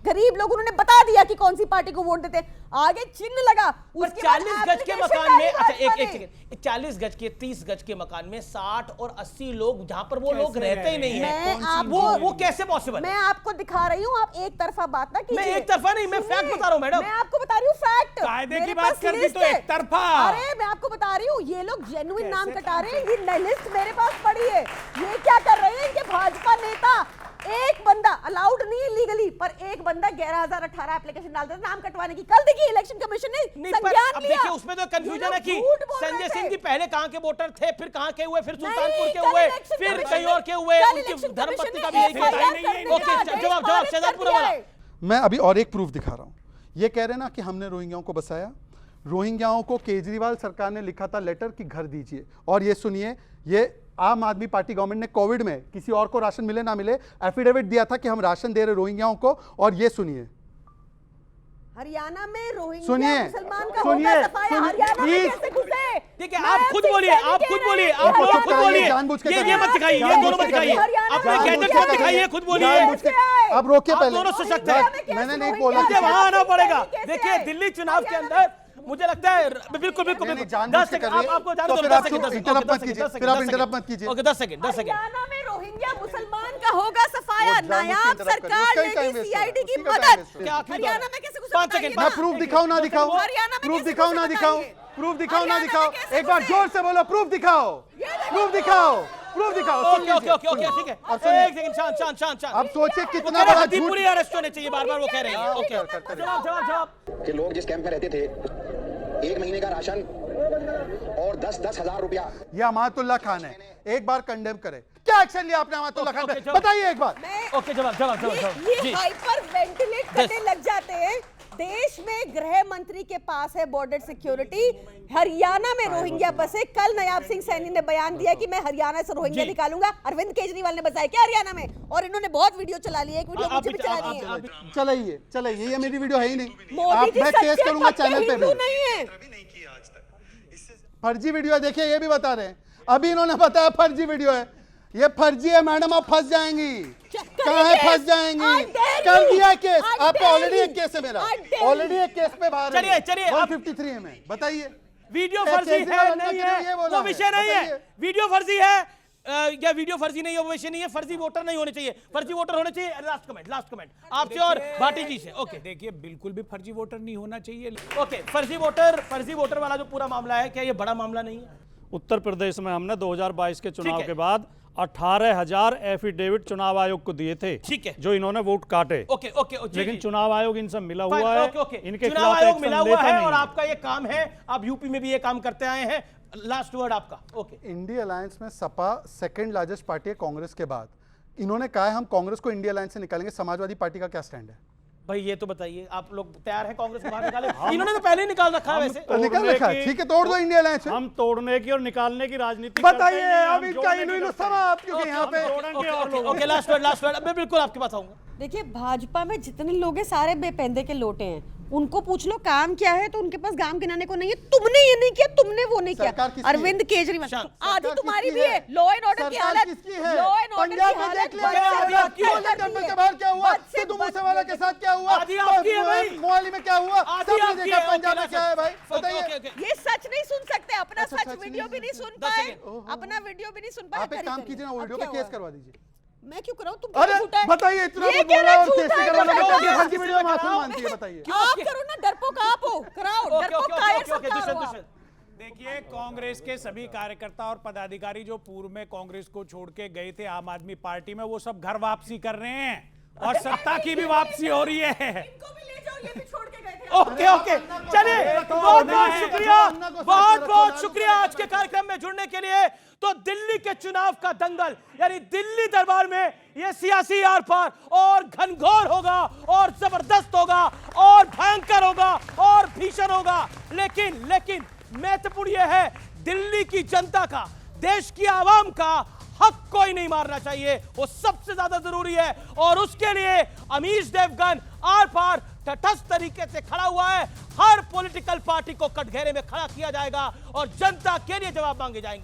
गरीब लोग, उन्होंने बता दिया कि कौन सी पार्टी को वोट देते हैं। आगे चिन्ह लगा, उसके बाद 40 गज के application मकान में, डाली अच्छा भाजपा ने। एक सेकंड, 40 गज के 30 गज के मकान में 60 और 80 लोग, जहां पर वो लोग रहते ही नहीं है, वो कैसे पॉसिबल? मैं आपको दिखा रही हूँ, आप एक तरफा बात ना कीजिए। मैं एक तरफा नहीं, मैं फैक्ट बता रहा हूँ मैडम। मैं आपको बता रही हूँ फैक्ट। कायदे की मेरे बात पास कर दी लिस्ट तो है। एक तरफा। अरे मैं आपको बता रही हूँ, ये लोग जेन्युइन नाम कटा रहे हैं, ये लिस्ट मेरे पास पड़ी है। ये क्या कर रहे हैं इनके भाजपा नेता? एक बंदा अलाउड नहीं है लीगली, पर एक बंदा 11,018 एप्लीकेशन डालता था नाम कटवाने की। कल देखिए इलेक्शन कमीशन ने संज्ञान अब लिया। देखिए उसमें तो कंफ्यूजन है कि झूठ बोल संजय रहे सिंह थे। जी पहले कहां के वोटर थे, फिर कहां के हुए, फिर सुल्तानपुर के कल हुए, इलेक्शन फिर कमीशन कहीं ने- और के हुए, कल उनकी इलेक्शन धर्मपत्नी कमीशन का ने भी यही FIR है। करने का ओके आदेश जवाब पारित शेजाद कर पूरा दिया वाला। है। मैं अभी और एक प्रूफ दिखा रहा हूँ। ये कह रहे ना कि हमने रोहिंग्याओं को बसाया। रोहिंग्याओं को केजरीवाल सरकार ने लिखा था लेटर कि घर दीजिए, और ये सुनिए, ये आम आदमी पार्टी गवर्नमेंट ने कोविड में किसी और को राशन मिले ना मिले एफिडेविट दिया था कि हम राशन दे रहे रोहिंग्याओं को। और ये सुनिए, हरियाणा में रोहिंग्या सुनिए, मुसलमान का सुनिए, होगा सफाया। सुनिए, हरियाणा में प्लीज। कैसे घुसे? ठीक है, आप खुद बोलिए, आप खुद बोलिए, आप चुप खुद कराइए, बोलिए। जानबूझ के ये कराइए। मत दिखाइए, ये जानबूझ दोनों मत के दिखाइए, कराइए। अपने जानबूझ गैजेट के मत दिखाइए, खुद बोलिए। जानबूझ के। अब रोकिए आप पहले। दोनों सशक्त हैं। मैंने नहीं बोला। मुझे वहां आना पड़ेगा। देखिए दिल्ली चुनाव के अंदर मुझे लगता है बिल्कुल बिल्कुल नहीं, बिल्कुल जानबूझ 10 के सेकंड करिए, आपको जाने तो दो। फिर 10 आप सेकंड इंटरप्ट मत कीजिए, फिर आप इंटरप्ट मत कीजिए। ओके 10 सेकंड हरियाणा में रोहिंग्या मुसलमान का होगा सफाया। वो जानबूझ के नायाब interrupt करिए, सरकार उसका ही time लेगी waste सीआईडी हो रहा है, की उसी का time मदद। waste हो रहा है। हरियाणा में कैसे घुसे 5 सेकंड मैं प्रूफ दिखाऊं ना दिखाऊं? हरियाणा में प्रूफ कैसे दिखाऊं ना घुसे दिखाऊं? बताइए। प्रूफ दिखाऊं ना हरियाणा में दिखाऊं? कैसे एक बार घुसे? जोर से बोलो, प्रूफ दिखाओ, प्रूफ दिखाओ, प्रूफ दिखाओ। सुन ओके ओके लीजिए, ओके ओके सुनिए। ठीक है। अब सुनिए। एक सेकंड शांत शांत शांत शांत। अब सोचिए वो कितना कह रहे बड़ा हद्दी झूठ। पूरी अरेस्ट होने चाहिए, बार-बार वो कह रहे हैं। ओके जवाब जवाब जवाब। कि लोग जिस कैंप में रहते थे, 1 महीने का राशन और 10-10 हजार रुपया। ये अमातुल्लाह खान है, एक बार कंडेम करे। क्या एक्शन लिया आपने अमातुल्लाह खान पे? बताइए एक बार। ओके जवाब जवाब जवाब। ये हाइपर वेंटिलेट करने लग जाते हैं। देश में गृह मंत्री के पास है बॉर्डर सिक्योरिटी। हरियाणा में रोहिंग्या बसे। कल नयाब सिंह सैनी ने बयान दिया कि मैं हरियाणा से रोहिंग्या निकालूंगा। अरविंद केजरीवाल ने बसाया क्या हरियाणा में? और इन्होंने बहुत वीडियो चला ली है, एक वीडियो मुझे भी चला दी है। चलाइए चलाइए, ये मेरी वीडियो है ही नहीं। मोदी जी मैं केस सच्चे करूंगा पक्के चैनल पे हिंदू भी। नहीं है। फर्जी वीडियो है, देखिए ये भी बता रहे हैं। अभी इन्होंने बताया फर्जी वीडियो है। ये फर्जी है मैडम, आप फंस जाएंगी। कहाँ है फंस जाएंगी? कर दिया केस, आपका ऑलरेडी एक केस है मेरा, ऑलरेडी एक केस पे बाहर है। चलिए 153 है मैं, बताइए। वीडियो फर्जी है नहीं है वो विषय नहीं है। वीडियो फर्जी है या वीडियो फर्जी नहीं है वो विषय नहीं है। फर्जी वोटर नहीं होने चाहिए, फर्जी वोटर होने चाहिए। लास्ट कमेंट आपसे और भाटी जी से। ओके देखिए बिल्कुल भी फर्जी वोटर नहीं होना चाहिए। ओके फर्जी वोटर वाला जो पूरा मामला है, क्या ये बड़ा मामला नहीं है? उत्तर प्रदेश में हमने 2022 के चुनाव है। के बाद 18,000 एफिडेविट चुनाव आयोग को दिए थे। ठीक है, जो इन्होंने वोट काटे। ओके ओके लेकिन चुनाव आयोग इनसे मिला हुआ है। ओके इनके चुनाव खिलाफ आयोग एक्शन मिला हुआ लेता है नहीं और आपका ये काम है, आप यूपी में भी ये काम करते आए हैं। लास्ट वर्ड आपका। ओके, इंडिया अलायंस में सपा सेकंड लार्जेस्ट पार्टी है कांग्रेस के बाद। इन्होंने कहा है हम कांग्रेस को इंडिया अलायंस से निकालेंगे, समाजवादी पार्टी का क्या स्टैंड है? भाई ये तो बताइए, आप लोग तैयार हैं कांग्रेस को बाहर निकाले? इन्होंने तो पहले ही निकाल रखा है वैसे। तो निकाल रखा है, ठीक है, तोड़ दो इंडिया अलायंस। हम तोड़ने की और निकालने की राजनीति बताइए अब इनका इन्होंने समाप्त क्योंकि यहाँ पे ओके, लास्ट वर्ड मैं बिल्कुल आपके पास आऊंगा। देखिए, भाजपा में जितने लोग हैं सारे बेपेंदे के लोटे हैं। उनको पूछ लो काम क्या है तो उनके पास गाम गिनाने को नहीं है। तुमने ये नहीं किया, तुमने वो नहीं किया। अरविंद केजरीवाल, आधी तुम्हारी भी है। लॉ एंड ऑर्डर की हालत, लॉ एंड ऑर्डर की हालत क्या हुआ? सिद्धू मूसेवाला के साथ क्या हुआ? मोहाली में क्या हुआ? सबने देखा, पंजाब में क्या है भाई? बताइए। ये सच नहीं सुन सकते, अपना सच वीडियो भी नहीं सुन पाए, अपना वीडियो भी नहीं सुन पाए। आप एक काम कीजिए ना, वीडियो पे केस करवा दीजिए। मैं क्यों कराऊं? तुम अरे बताइए, इतना ये बोला और झूठा केस है, करवाना झूठा क्या? है। हर की वीडियो में मासूम मानती है, बताइए। आप करो ना, डरपोक आप हो, कराओ। डरपोक कायर सरकार हो आप। देखिए, कांग्रेस के सभी कार्यकर्ता और पदाधिकारी जो पूर्व में कांग्रेस को छोड़ के गए थे आम आदमी पार्टी में, वो सब घर वापसी कर रहे हैं और सत्ता की भी वापसी हो रही है। इनको भी ले जाओ, ये भी छोड़ के गए थे। ओके, चलिए, बहुत बहुत शुक्रिया, बहुत बहुत शुक्रिया आज के कार्यक्रम में जुड़ने के लिए। तो दिल्ली के चुनाव का दंगल, यानी दिल्ली दरबार में ये सियासी आर पार और घनघोर होगा और जबरदस्त होगा और भयंकर होगा और भीषण होगा। लेकिन महत्वपूर्ण यह है, दिल्ली की जनता का, देश की आवाम का हक कोई नहीं मारना चाहिए, वो सबसे ज्यादा जरूरी है। और उसके लिए अमीश देवगन आर पार तटस्थ तरीके से खड़ा हुआ है। हर पॉलिटिकल पार्टी को कटघरे में खड़ा किया जाएगा और जनता के लिए जवाब मांगे जाएंगे।